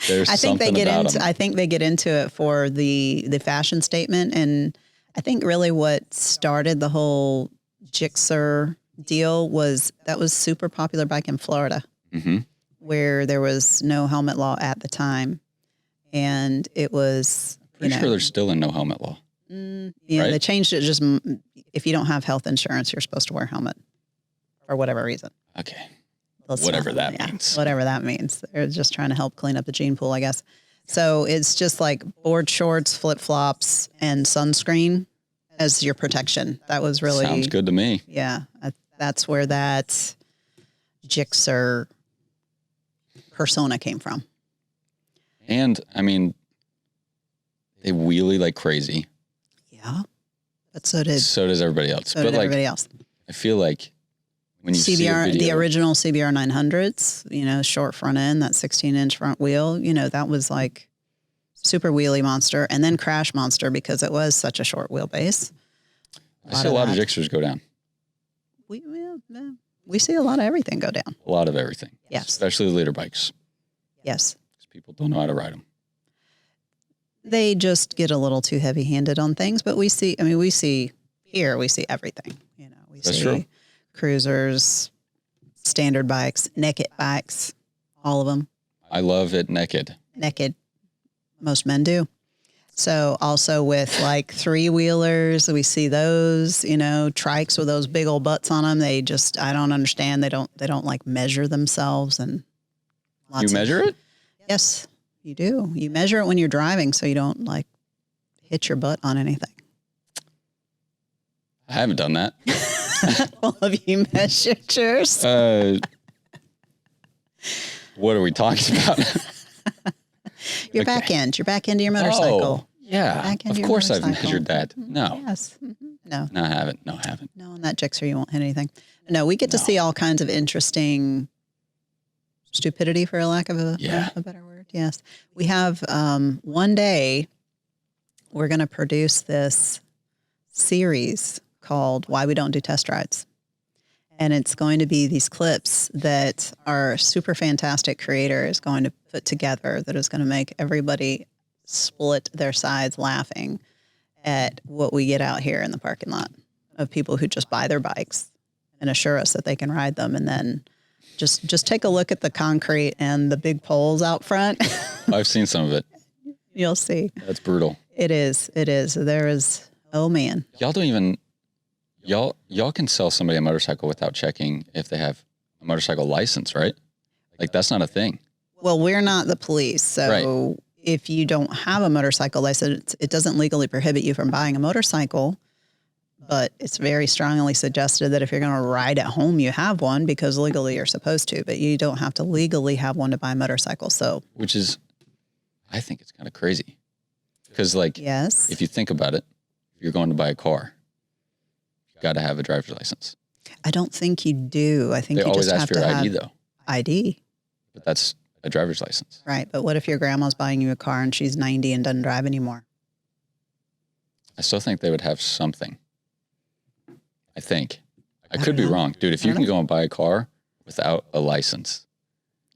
There's I think something about them. I think they get into it for the fashion statement, and I think really what started the whole Gixxer deal was super popular bike in Florida. Mm-hmm. Where there was no helmet law at the time. And it was, Pretty sure there's still a no helmet law. Yeah, right? They changed it. Just if you don't have health insurance, you're supposed to wear a helmet for whatever reason. Okay. Whatever that means. Whatever that means. They're just trying to help clean up the gene pool, I guess. So it's just like board shorts, flip-flops, and sunscreen as your protection. That was really... Sounds good to me. Yeah. That's where that Gixxer persona came from. And I mean, they wheelie like crazy. Yeah. But so does everybody else. So did everybody else. I feel like when you see a video, the original CBR 900s, short front end, that 16-inch front wheel, that was like super wheelie monster, and then crash monster because it was such a short wheelbase. I see a lot of Gixxers go down. We see a lot of everything go down. A lot of everything. Yes. Especially the leader bikes. Yes. Because people don't know how to ride them. They just get a little too heavy-handed on things, but we see everything. We That's see true. Cruisers, standard bikes, naked bikes, all of them. I love it naked. Naked. Most men do. So also with like three-wheelers, we see those, trikes with those big old butts on them. I don't understand. They don't like measure themselves and You measure it? Yes, you do. You measure it when you're driving so you don't like hit your butt on anything. I haven't done that. Well, have you measured yours? What are we talking about? Your back end of your motorcycle. Oh, yeah. Of course I've measured that. No. Yes. No. No, I haven't. No, I haven't. No, on that Gixxer you won't hit anything. No, we get to see all kinds of interesting stupidity, for lack of a better word. Yes. We have one day we're going to produce this series called Why We Don't Do Test Rides. And it's going to be these clips that our super fantastic creator is going to put together that is going to make everybody split their sides laughing at what we get out here in the parking lot of people who just buy their bikes and assure us that they can ride them. And then just take a look at the concrete and the big poles out front. I've seen some of it. You'll see. That's brutal. It is. It is. There is, oh man. Y'all don't even... Y'all can sell somebody a motorcycle without checking if they have a motorcycle license, right? Like that's not a thing. Well, we're not the police. So right. If you don't have a motorcycle license, it doesn't legally prohibit you from buying a motorcycle, but it's very strongly suggested that if you're going to ride at home, you have one because legally you're supposed to, but you don't have to legally have one to buy a motorcycle. So, which is, I think it's kind of crazy because like, yes, if you think about it, if you're going to buy a car, got to have a driver's license. I don't think you do. I think they you always just ask have for your to ID have though. ID. But that's a driver's license. Right. But what if your grandma's buying you a car and she's 90 and doesn't drive anymore? I still think they would have something. I think. I could be wrong. Dude, if you can go and buy a car without a license.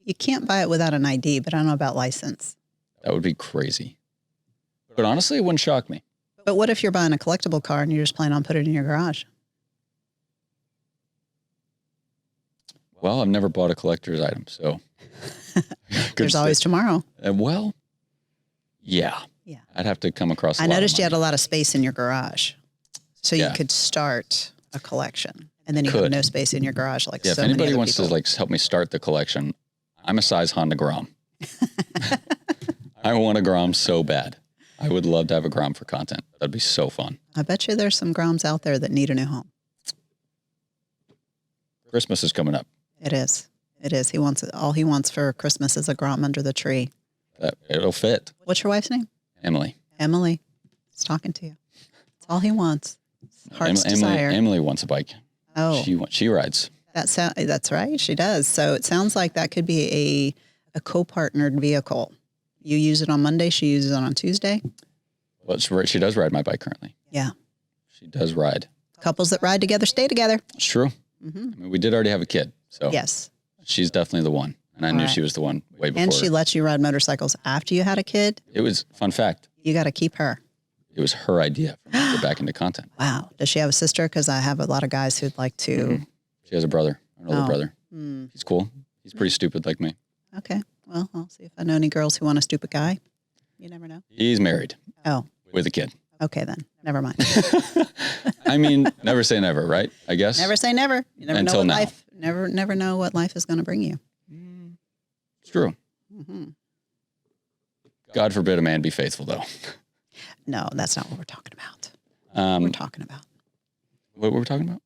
You can't buy it without an ID, but I don't know about license. That would be crazy. But honestly, it wouldn't shock me. But what if you're buying a collectible car and you just plan on putting it in your garage? Well, I've never bought a collector's item, so. There's always tomorrow. Well, yeah. Yeah. I'd have to come across I noticed you had a lot of space in your garage. So you could start a collection. And then you have no space in your garage like so many other people. If anybody wants to like help me start the collection, I'm a size Honda Grom. I want a Grom so bad. I would love to have a Grom for content. That'd be so fun. I bet you there's some Groms out there that need a new home. Christmas is coming up. It is. It is. All he wants for Christmas is a Grom under the tree. It'll fit. What's your wife's name? Emily. Emily. He's talking to you. That's all he wants. Heart's desire. Emily wants a bike. Oh. She rides. That's right. She does. So it sounds like that could be a co-partnered vehicle. You use it on Monday. She uses it on Tuesday. Well, she does ride my bike currently. Yeah. She does ride. Couples that ride together stay together. It's true. Mm-hmm. I mean, we did already have a kid. So yes. She's definitely the one. And I knew she was the one way before. And she lets you ride motorcycles after you had a kid. It was, fun fact, you got to keep her. It was her idea for me to get back into content. Wow. Does she have a sister? Because I have a lot of guys who'd like to. Mm-hmm. She has a brother, an older brother. He's cool. He's pretty stupid like me. Okay. Well, I'll see if I know any girls who want a stupid guy. You never know. He's married. Oh. With a kid. Okay, then. Never mind. I mean, never say never, right? I guess. Never say never. You never Until know what now. life. Never know what life is going to bring you. It's true. Mm-hmm. God forbid a man be faithful, though. No, that's not what we're talking about. We're talking about. What were we talking about?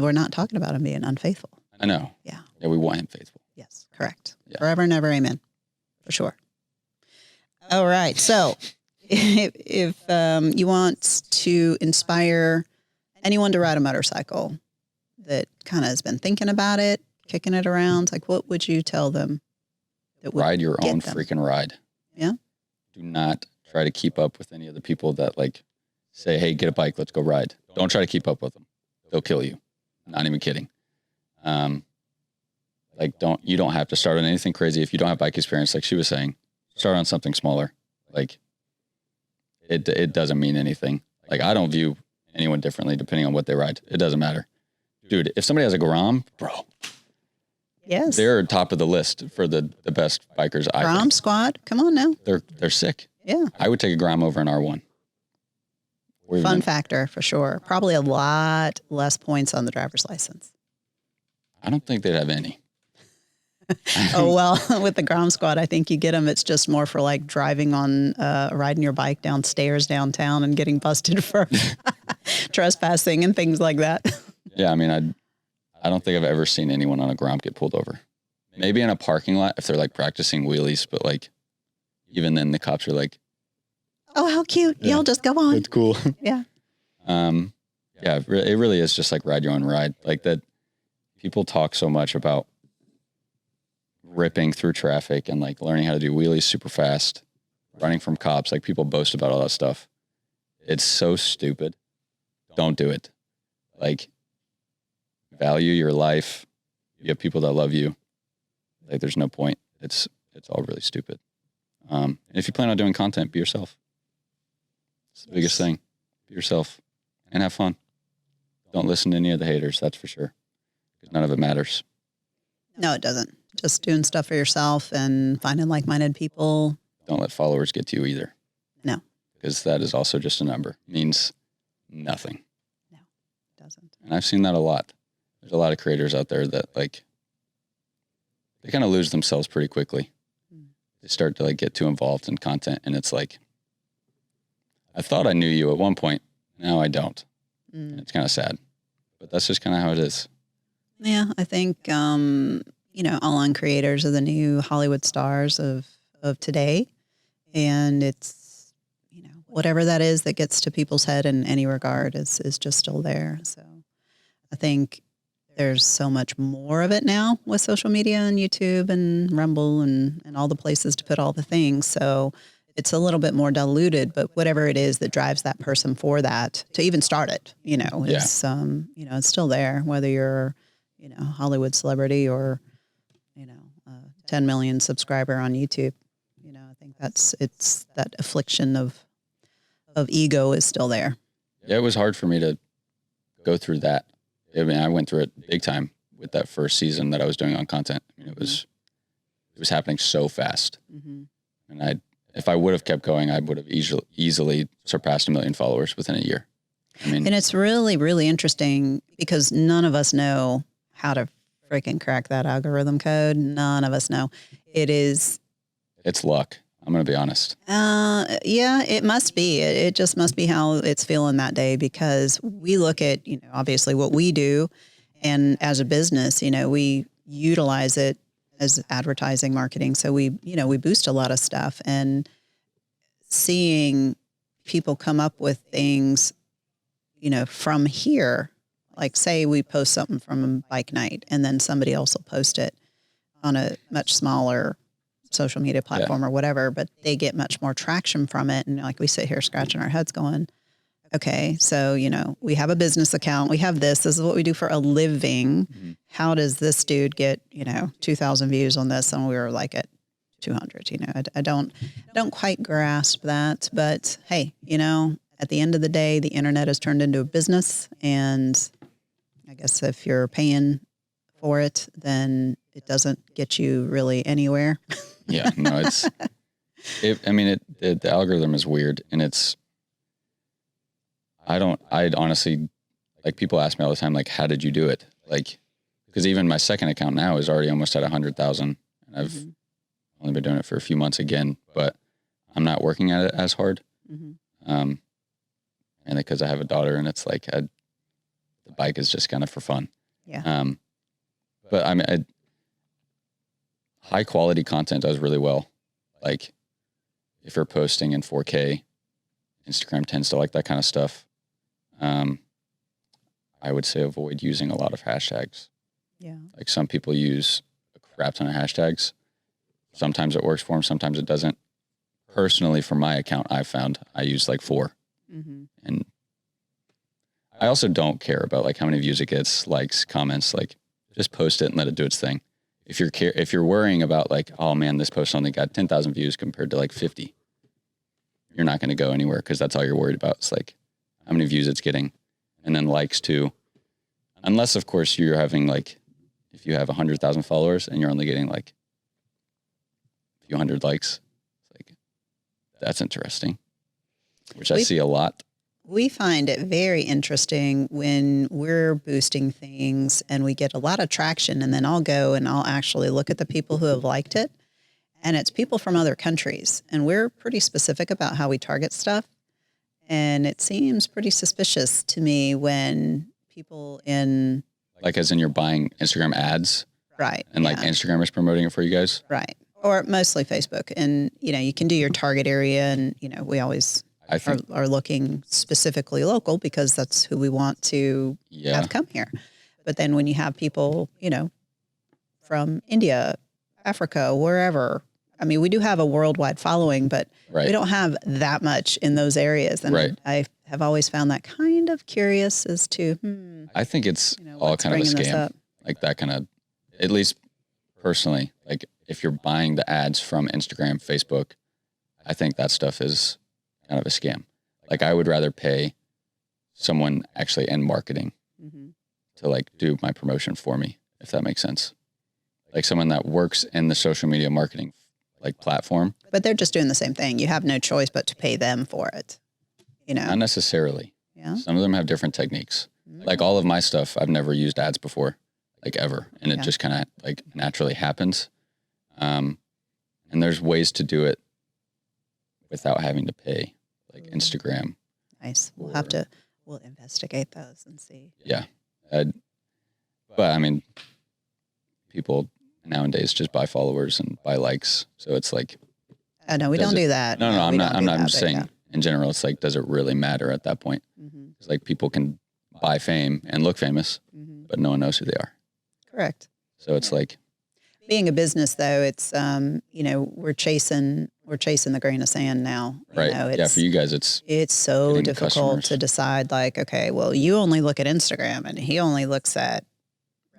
We're not talking about him being unfaithful. I know. Yeah. Yeah, we want him faithful. Yes, correct. Yeah. Forever and ever, amen. For sure. All right. So if you want to inspire anyone to ride a motorcycle that kind of has been thinking about it, kicking it around, like what would you tell them? That would ride your own them? freaking ride. Yeah. Do not try to keep up with any of the people that like say, hey, get a bike, let's go ride. Don't try to keep up with them. They'll kill you. Not even kidding. You don't have to start on anything crazy. If you don't have bike experience, like she was saying, start on something smaller. Like it doesn't mean anything. Like I don't view anyone differently depending on what they ride. It doesn't matter. Dude, if somebody has a Grom, bro. Yes. They're top of the list for the best bikers. Grom squad. Come on now. They're sick. Yeah. I would take a Grom over an R1. Fun factor for sure. Probably a lot less points on the driver's license. I don't think they'd have any. Oh, well, with the Grom squad, I think you get them. It's just more for like driving on, riding your bike downstairs downtown and getting busted for trespassing and things like that. Yeah. I mean, I don't think I've ever seen anyone on a Grom get pulled over. Maybe in a parking lot if they're like practicing wheelies, but like even then the cops are like, oh, how cute. Yeah. Y'all just go on. It's cool. Yeah. Yeah, it really is just like ride your own ride. Like that people talk so much about ripping through traffic and like learning how to do wheelies super fast, running from cops. Like people boast about all that stuff. It's so stupid. Don't do it. Like value your life. You have people that love you. Like there's no point. It's all really stupid. And if you plan on doing content, be yourself. It's the biggest thing. Be yourself and have fun. Don't listen to any of the haters, that's for sure. Because none of it matters. No, it doesn't. Just doing stuff for yourself and finding like-minded people. Don't let followers get to you either. No. Because that is also just a number. It means nothing. No, it doesn't. And I've seen that a lot. There's a lot of creators out there that like, they kind of lose themselves pretty quickly. They start to like get too involved in content and it's like, I thought I knew you at one point. Now I don't. And it's kind of sad, but that's just kind of how it is. Yeah. I think, online creators are the new Hollywood stars of today. And it's, whatever that is that gets to people's head in any regard is just still there. So I think there's so much more of it now with social media and YouTube and Rumble and all the places to put all the things. So it's a little bit more diluted, but whatever it is that drives that person for that to even start it, it's, it's still there, whether you're, Hollywood celebrity or, 10 million subscriber on YouTube. I think it's that affliction of ego is still there. Yeah, it was hard for me to go through that. I mean, I went through it big time with that first season that I was doing on content. I mean, it was happening so fast. Mm-hmm. And if I would have kept going, I would have easily surpassed 1 million followers within a year. I mean, and it's really, really interesting because none of us know how to freaking crack that algorithm code. None of us know. It's luck. I'm going to be honest. Yeah, it must be. It just must be how it's feeling that day, because we look at, obviously what we do, and as a business, we utilize it as advertising marketing. So we boost a lot of stuff, and seeing people come up with things, from here, like say we post something from bike night and then somebody else will post it on a much smaller social media platform or whatever, but they get much more traction from it. And like we sit here scratching our heads going, okay, so, we have a business account, we have this is what we do for a living. Mm-hmm. How does this dude get, 2,000 views on this? And we were like at 200, I don't quite grasp that, but hey, at the end of the day, the internet has turned into a business. And I guess if you're paying for it, then it doesn't get you really anywhere. Yeah, no, the algorithm is weird, and I honestly, like, people ask me all the time, like, how did you do it? Like, because even my second account now is already almost at 100,000, and I've only been doing it for a few months again, but I'm not working at it as hard. Mm-hmm. And because I have a daughter, and it's like, the bike is just kind of for fun. Yeah. But high quality content does really well. Like, if you're posting in 4K, Instagram tends to like that kind of stuff. I would say avoid using a lot of hashtags. Yeah. Like, some people use a crap ton of hashtags. Sometimes it works for them, sometimes it doesn't. Personally, for my account, I've found I use like 4. Mm-hmm. And I also don't care about like how many views it gets, likes, comments. Like, just post it and let it do its thing. If you're worrying about like, oh man, this post only got 10,000 views compared to like 50, you're not going to go anywhere, because that's all you're worried about. It's like how many views it's getting, and then likes too. Unless, of course, you're having like, if you have 100,000 followers and you're only getting like a few hundred likes, it's like, that's interesting, which I see a lot. We find it very interesting when we're boosting things and we get a lot of traction, and then I'll go and I'll actually look at the people who have liked it, and it's people from other countries, and we're pretty specific about how we target stuff. And it seems pretty suspicious to me when people in... Like, as in you're buying Instagram ads? Right. And like Instagram is promoting it for you guys? Right. Or mostly Facebook. And, you can do your target area, and, we always... are looking specifically local, because that's who we want to have come here. But then when you have people, from India, Africa, wherever, we do have a worldwide following, but we don't have that much in those areas. And I have always found that kind of curious as to, I think it's all kind of a scam. Like, that kind of, at least personally, like, if you're buying the ads from Instagram, Facebook, I think that stuff is kind of a scam. Like, I would rather pay someone actually in marketing to like do my promotion for me, if that makes sense. Like, someone that works in the social media marketing like platform. But they're just doing the same thing. You have no choice but to pay them for it. Not necessarily. Yeah. Some of them have different techniques. Mm-hmm. Like, all of my stuff, I've never used ads before, like, ever. And it just kind of like naturally happens. And there's ways to do it without having to pay, like Instagram. Nice. We'll investigate those and see. Yeah. But people nowadays just buy followers and buy likes. So it's like, oh, no, we don't do that. No, I'm not. I'm just saying in general, it's like, does it really matter at that point? Mm-hmm. It's like, people can buy fame and look famous, but no one knows who they are. Correct. So it's like, being a business, though, it's we're chasing the grain of sand now. Right. For you guys, it's so difficult to decide, like, okay, well, you only look at Instagram, and he only looks at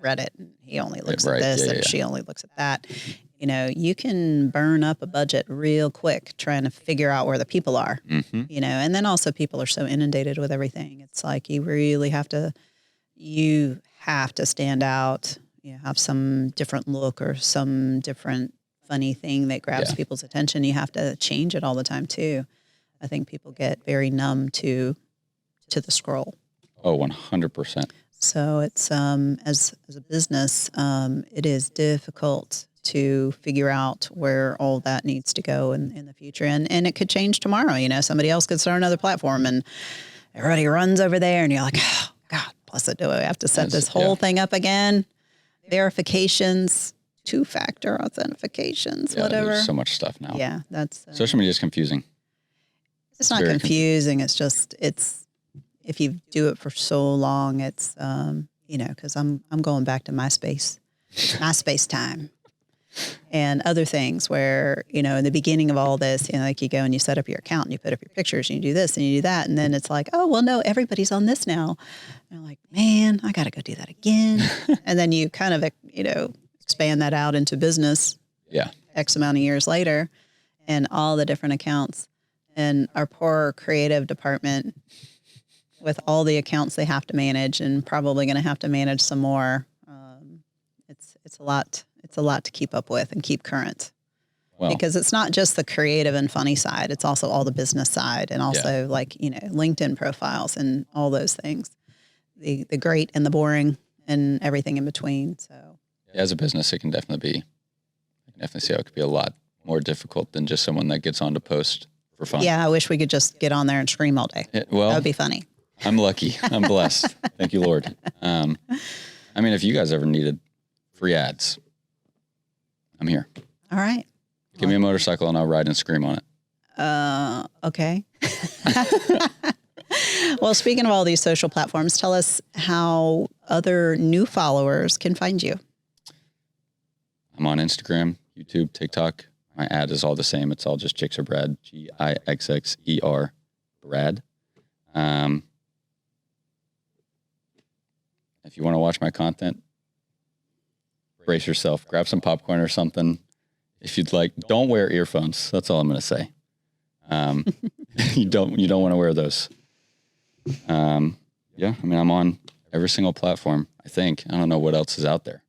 Reddit, and he only looks at this, and she only looks at that. You can burn up a budget real quick trying to figure out where the people are. Mm-hmm. And then also, people are so inundated with everything. It's like, you really have to stand out. Have some different look or some different funny thing that grabs people's attention. You have to change it all the time too. I think people get very numb to the scroll. Oh, 100%. So it's as a business, it is difficult to figure out where all that needs to go in the future. And it could change tomorrow. You know, somebody else could start another platform and everybody runs over there and you're like, oh, God, bless it. Do I have to set this whole thing up again? Verifications, 2-factor authentications, whatever. There's so much stuff now. Yeah, that's social media is confusing. It's not confusing. It's just if you do it for so long, it's you know, because I'm going back to MySpace time, and other things where, you know, in the beginning of all this, you know, like you go and you set up your account and you put up your pictures and you do this and you do that, and then it's like, oh well, no, everybody's on this now. And I'm like, man, I got to go do that again, and then you kind of, you know, expand that out into business. Yeah. X amount of years later, and all the different accounts. And our poor creative department, with all the accounts they have to manage, and probably going to have to manage some more. It's a lot. It's a lot to keep up with and keep current. Well, because it's not just the creative and funny side; it's also all the business side, and also like, you know, LinkedIn profiles and all those things, the great and the boring and everything in between. So, as a business, it can definitely be. I can definitely see how it could be a lot more difficult than just someone that gets on to post for fun. Yeah, I wish we could just get on there and scream all day. Well, that would be funny. I'm lucky. I'm blessed. Thank you, Lord. I mean, if you guys ever needed free ads, I'm here. All right. Give me a motorcycle and I'll ride and scream on it. Okay. Well, speaking of all these social platforms, tell us how other new followers can find you. I'm on Instagram, YouTube, TikTok. My ad is all the same. It's all just GixxerBrad, GixxerBrad. If you want to watch my content, brace yourself. Grab some popcorn or something. If you'd like, don't wear earphones. That's all I'm going to say. You don't want to wear those. Yeah, I mean, I'm on every single platform, I think. I don't know what else is out there.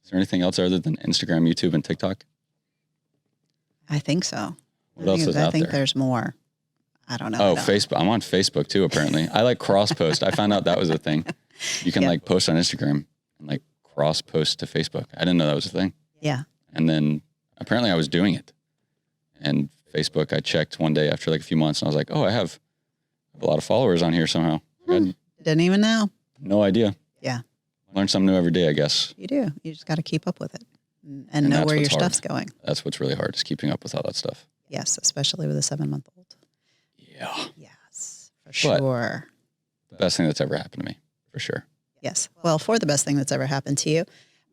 Is there anything else other than Instagram, YouTube, and TikTok? I think so. What else is out there? I think there's more. I don't know. Oh, Facebook. I'm on Facebook too, apparently. I like cross post. I found out that was a thing. You can like post on Instagram and like cross post to Facebook. I didn't know that was a thing. Yeah. And then apparently I was doing it. And Facebook, I checked one day after like a few months and I was like, oh, I have a lot of followers on here somehow. Didn't even know. No idea. Yeah. Learn something new every day, I guess. You do. You just got to keep up with it and know where your stuff's going. That's what's really hard, is keeping up with all that stuff. Yes, especially with a 7-month-old. Yeah. Yes, for sure. The best thing that's ever happened to me, for sure. Yes. Well, for the best thing that's ever happened to you,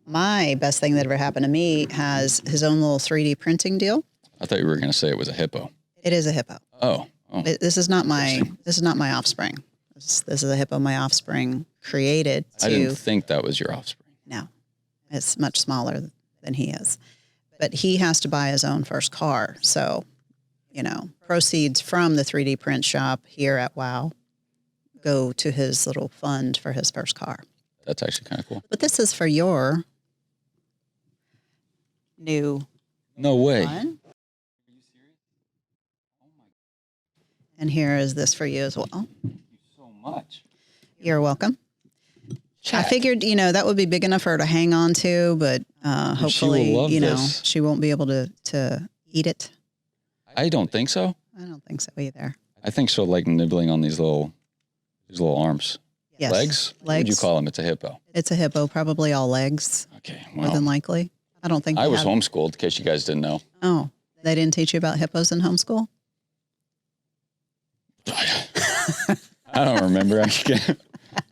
my best thing that ever happened to me has his own little 3D printing deal. I thought you were going to say it was a hippo. It is a hippo. Oh. This is not my offspring. This is a hippo my offspring created to. I didn't think that was your offspring. No, it's much smaller than he is, but he has to buy his own first car. So, you know, proceeds from the 3D print shop here at WOW go to his little fund for his first car. That's actually kind of cool. But this is for your new. No way. Fun. And here is this for you as well. Thank you so much. You're welcome. Chat. I figured, you know, that would be big enough for her to hang on to, but hopefully, you know, she won't be able to eat it. I don't think so. I don't think so either. I think she'll like nibbling on these little arms. Yes. Legs? What would you call them? It's a hippo. It's a hippo, probably all legs. Okay. Well, more than likely. I don't think I was homeschooled, in case you guys didn't know. Oh, they didn't teach you about hippos in homeschool? I don't remember.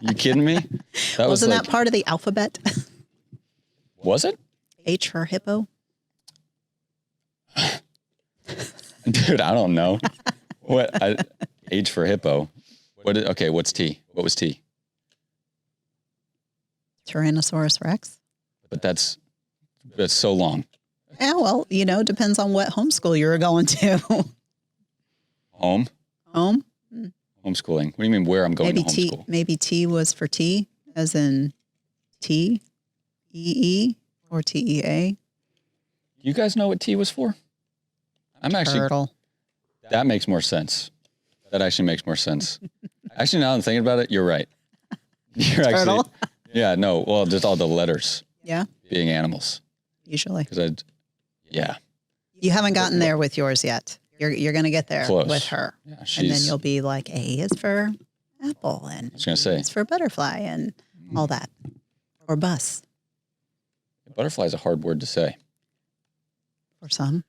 You kidding me? Wasn't that part of the alphabet? Was it? H for hippo? Dude, I don't know. H for hippo. What's T? What was T? Tyrannosaurus Rex. But that's so long. Yeah, well, you know, depends on what homeschool you're going to. Home? Homeschooling. What do you mean where I'm going to homeschool? Maybe T was for T, as in T, E-E, or T-E-A. You guys know what T was for? Turtle. That makes more sense. That actually makes more sense. Actually, now I'm thinking about it, you're right. You're Turtle? actually, yeah, no, well, just all the letters. Yeah. Being animals. Usually. Because Yeah. You haven't gotten there with yours yet. You're going to get there Close. with her. Yeah, and then you'll be like, A is for apple and I was going to say. it's for butterfly and all that. Or bus. Butterfly is a hard word to say. For some.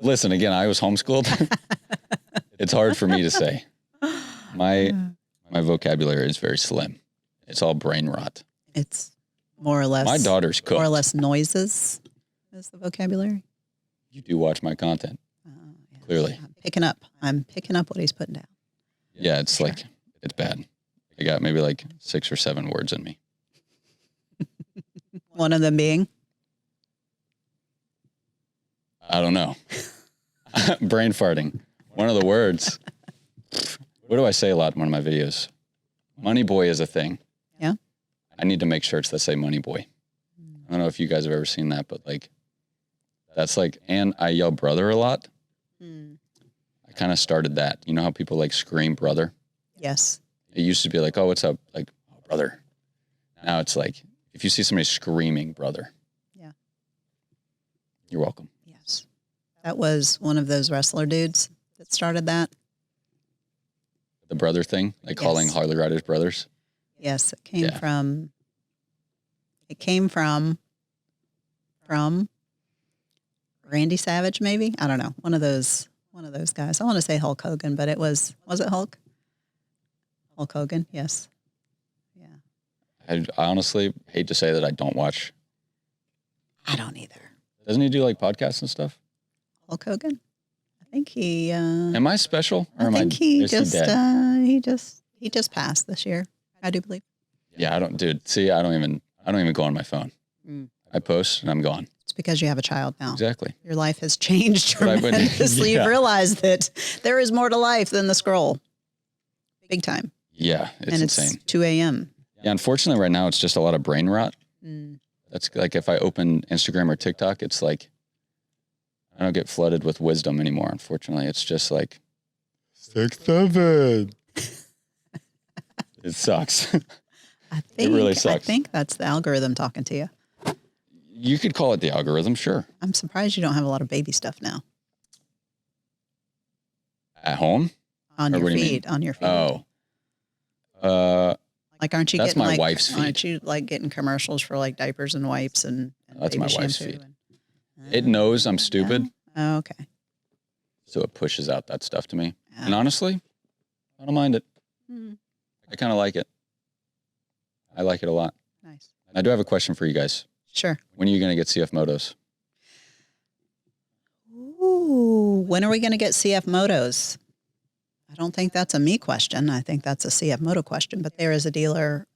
Listen, again, I was homeschooled. It's hard for me to say. My vocabulary is very slim. It's all brain rot. It's more or less. My daughter's cooked. More or less noises is the vocabulary. You do watch my content. Yes. Clearly. I'm picking up what he's putting down. Yeah, it's like, it's bad. I got maybe like 6 or 7 words in me. One of them being? I don't know. Brain farting. One of the words. What do I say a lot in one of my videos? Money boy is a thing. Yeah. I need to make shirts that say money boy. I don't know if you guys have ever seen that, but like, that's like, and I yell brother a lot. I kind of started that. You know how people like scream brother? Yes. It used to be like, oh, what's up? Like, oh, brother. Now it's like, if you see somebody screaming brother. Yeah. You're welcome. Yes. That was one of those wrestler dudes that started that. The brother thing, like calling Harley riders brothers. Yes. It came from Randy Savage, maybe? I don't know. One of those guys. I want to say Hulk Hogan, but was it Hulk? Hulk Hogan, yes. Yeah. I honestly hate to say that I don't watch. I don't either. Doesn't he do like podcasts and stuff? Hulk Hogan? I think he Am I special? Or I think he just passed this year, I do believe. Yeah, I don't, dude. See, I don't even go on my phone. I post and I'm gone. It's because you have a child now. Exactly. Your life has changed tremendously. You've realized that there is more to life than the scroll. Big time. Yeah, it's insane. It's 2 a.m. Yeah, unfortunately right now it's just a lot of brain rot. That's like if I open Instagram or TikTok, it's like I don't get flooded with wisdom anymore, unfortunately. It's just like 6, 7. It sucks. It really sucks. I think that's the algorithm talking to you. You could call it the algorithm, sure. I'm surprised you don't have a lot of baby stuff now. At home? On your feed. Oh. Like, aren't you that's getting my wife's feed. Aren't you like getting commercials for like diapers and wipes and that's baby my wife's shampoo feed. It knows I'm stupid. Oh, okay. So it pushes out that stuff to me. And honestly, I don't mind it. I kind of like it. I like it a lot. Nice. I do have a question for you guys. Sure. When are you going to get CF Motos? Ooh, when are we going to get CF Motos? I don't think that's a me question. I think that's a CF Moto question. But there is a dealer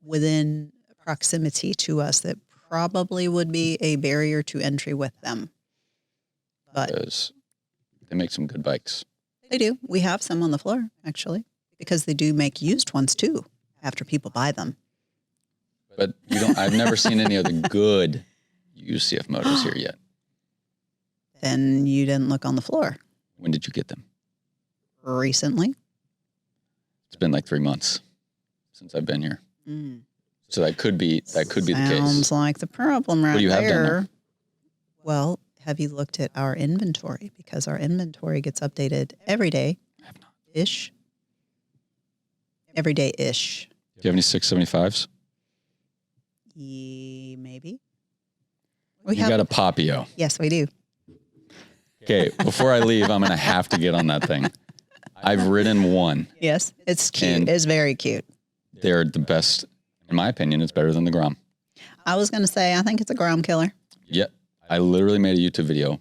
within proximity to us that probably would be a barrier to entry with them. But because they make some good bikes. They do. We have some on the floor, actually, because they do make used ones too after people buy them. But you don't. I've never seen any of the good used CF Motos here yet. Then you didn't look on the floor. When did you get them? Recently. It's been like 3 months since I've been here. So that could be the case. Sounds like the problem right What do you have there. down there? Well, have you looked at our inventory? Because our inventory gets updated every day. I have not. Ish. Every day-ish. Do you have any 675s? Maybe. You got a Papio. Yes, we do. Okay, before I leave, I'm going to have to get on that thing. I've ridden one. Yes, it's cute. It's very cute. They're the best. In my opinion, it's better than the Grom. I was going to say, I think it's a Grom killer. Yeah. I literally made a YouTube video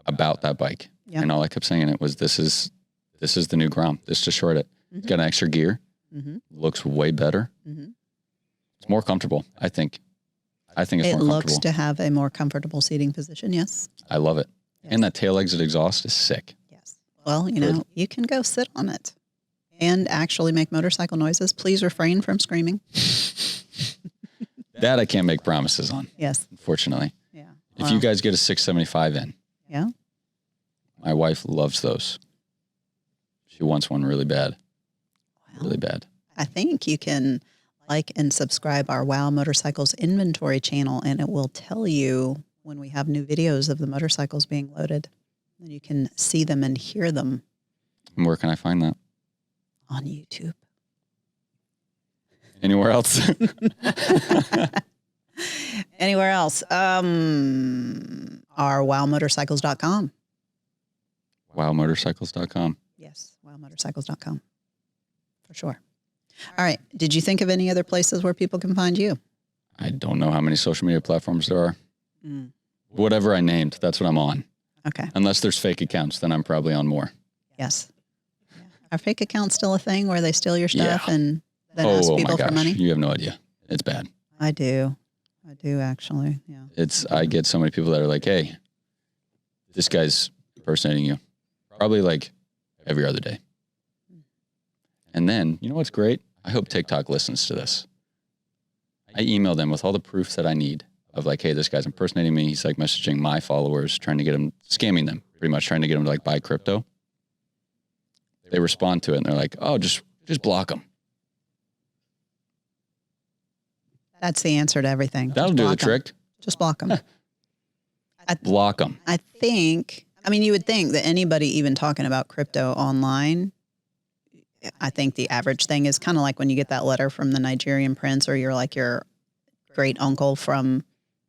about that bike. Yep. And all I kept saying in it was, this is the new Grom. This just short it. It's got an extra gear. Looks way better. It's more comfortable, I think. I think it's more comfortable. It looks to have a more comfortable seating position, yes. I love it. Yes. And that tail exit exhaust is sick. Yes. Well, you know, you can go sit on it and actually make motorcycle noises. Please refrain from screaming. That I can't make promises on. Yes. Unfortunately. Yeah. If you guys get a 675 in. Yeah. My wife loves those. She wants one really bad. Really bad. I think you can like and subscribe our Wow Motorcycles inventory channel, and it will tell you when we have new videos of the motorcycles being loaded. And you can see them and hear them. And where can I find that? On YouTube. Anywhere else? Anywhere else? Our wowmotorcycles.com. Wowmotorcycles.com. Yes, wowmotorcycles.com. For sure. All right. Did you think of any other places where people can find you? I don't know how many social media platforms there are. Whatever I named, that's what I'm on. Okay. Unless there's fake accounts, then I'm probably on more. Yes. Yeah. Are fake accounts still a thing where they steal your stuff and then ask Oh people my gosh. for money? You have no idea. It's bad. I do. I do actually. Yeah. I get so many people that are like, hey, this guy's impersonating you. Probably like every other day. And then, you know what's great? I hope TikTok listens to this. I email them with all the proofs that I need of like, hey, this guy's impersonating me. He's like messaging my followers, trying to get them, scamming them, pretty much trying to get them to like buy crypto. They respond to it and they're like, oh, just block them. That's the answer to everything. That'll do the trick. Just block them. Block them. I mean, you would think that anybody even talking about crypto online, I think the average thing is kind of like when you get that letter from the Nigerian prince or you're like your great uncle from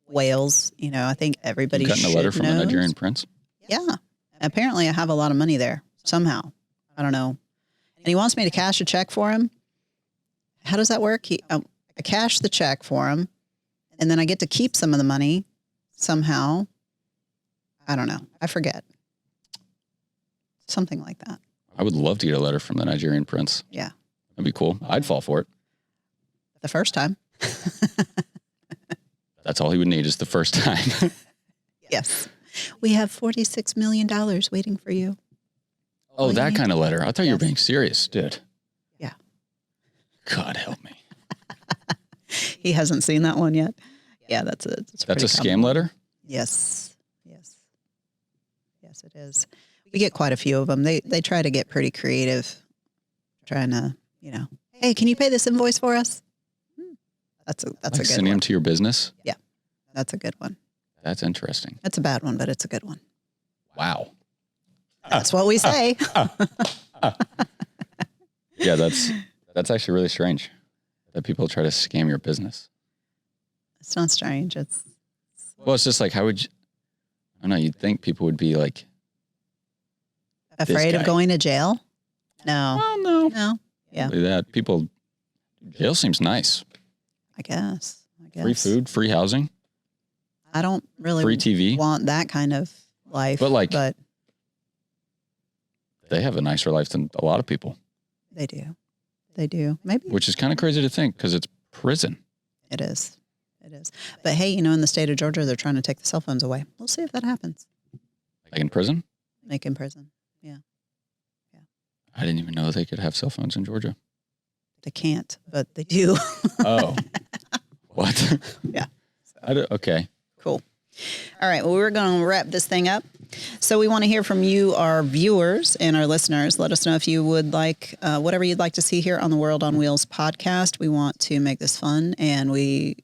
Wales. You know, I think everybody should know. Gotten a letter from the Nigerian prince? Yeah. Apparently I have a lot of money there somehow. I don't know. And he wants me to cash a check for him. How does that work? I cash the check for him and then I get to keep some of the money somehow. I don't know. I forget. Something like that. I would love to get a letter from the Nigerian prince. Yeah. That'd be cool. I'd fall for it. The first time. That's all he would need is the first time. Yes. We have $46 million waiting for you. Oh, that kind of letter. I thought you were being serious, dude. Yeah. God help me. He hasn't seen that one yet. Yeah, that's a scam letter? Yes. Yes. Yes, it is. We get quite a few of them. They try to get pretty creative, trying to, hey, can you pay this invoice for us? That's a good sending one. them to your business? Yeah, that's a good one. That's interesting. It's a bad one, but it's a good one. Wow. That's what we say. Yeah, that's actually really strange that people try to scam your business. It's not strange. It's just like, how would you, I don't know, you'd think people would be like, afraid of going to jail? No. Well, no. No. Yeah. That jail seems nice. I guess. Free food, free housing. I don't really free TV. Want that kind of life. But they have a nicer life than a lot of people. They do. They do. Maybe. Which is kind of crazy to think because it's prison. It is. It is. But hey, in the state of Georgia, they're trying to take the cell phones away. We'll see if that happens. Like in prison? Like in prison. Yeah. Yeah. I didn't even know they could have cell phones in Georgia. They can't, but they do. Oh. What? Yeah. Okay. Cool. All right. Well, we're going to wrap this thing up. So we want to hear from you, our viewers and our listeners. Let us know if you would like whatever you'd like to see here on the World on Wheels podcast. We want to make this fun, and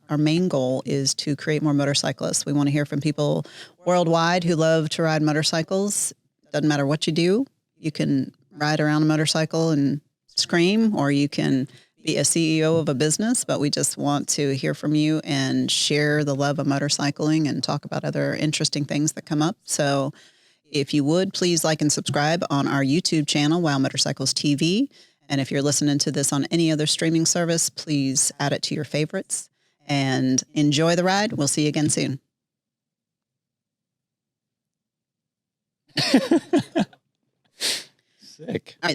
our main goal is to create more motorcyclists. We want to hear from people worldwide who love to ride motorcycles. Doesn't matter what you do. You can ride around a motorcycle and scream, or you can be a CEO of a business, but we just want to hear from you and share the love of motorcycling and talk about other interesting things that come up. So if you would, please like and subscribe on our YouTube channel, Wow Motorcycles TV. And if you're listening to this on any other streaming service, please add it to your favorites and enjoy the ride. We'll see you again soon. Sick. All right.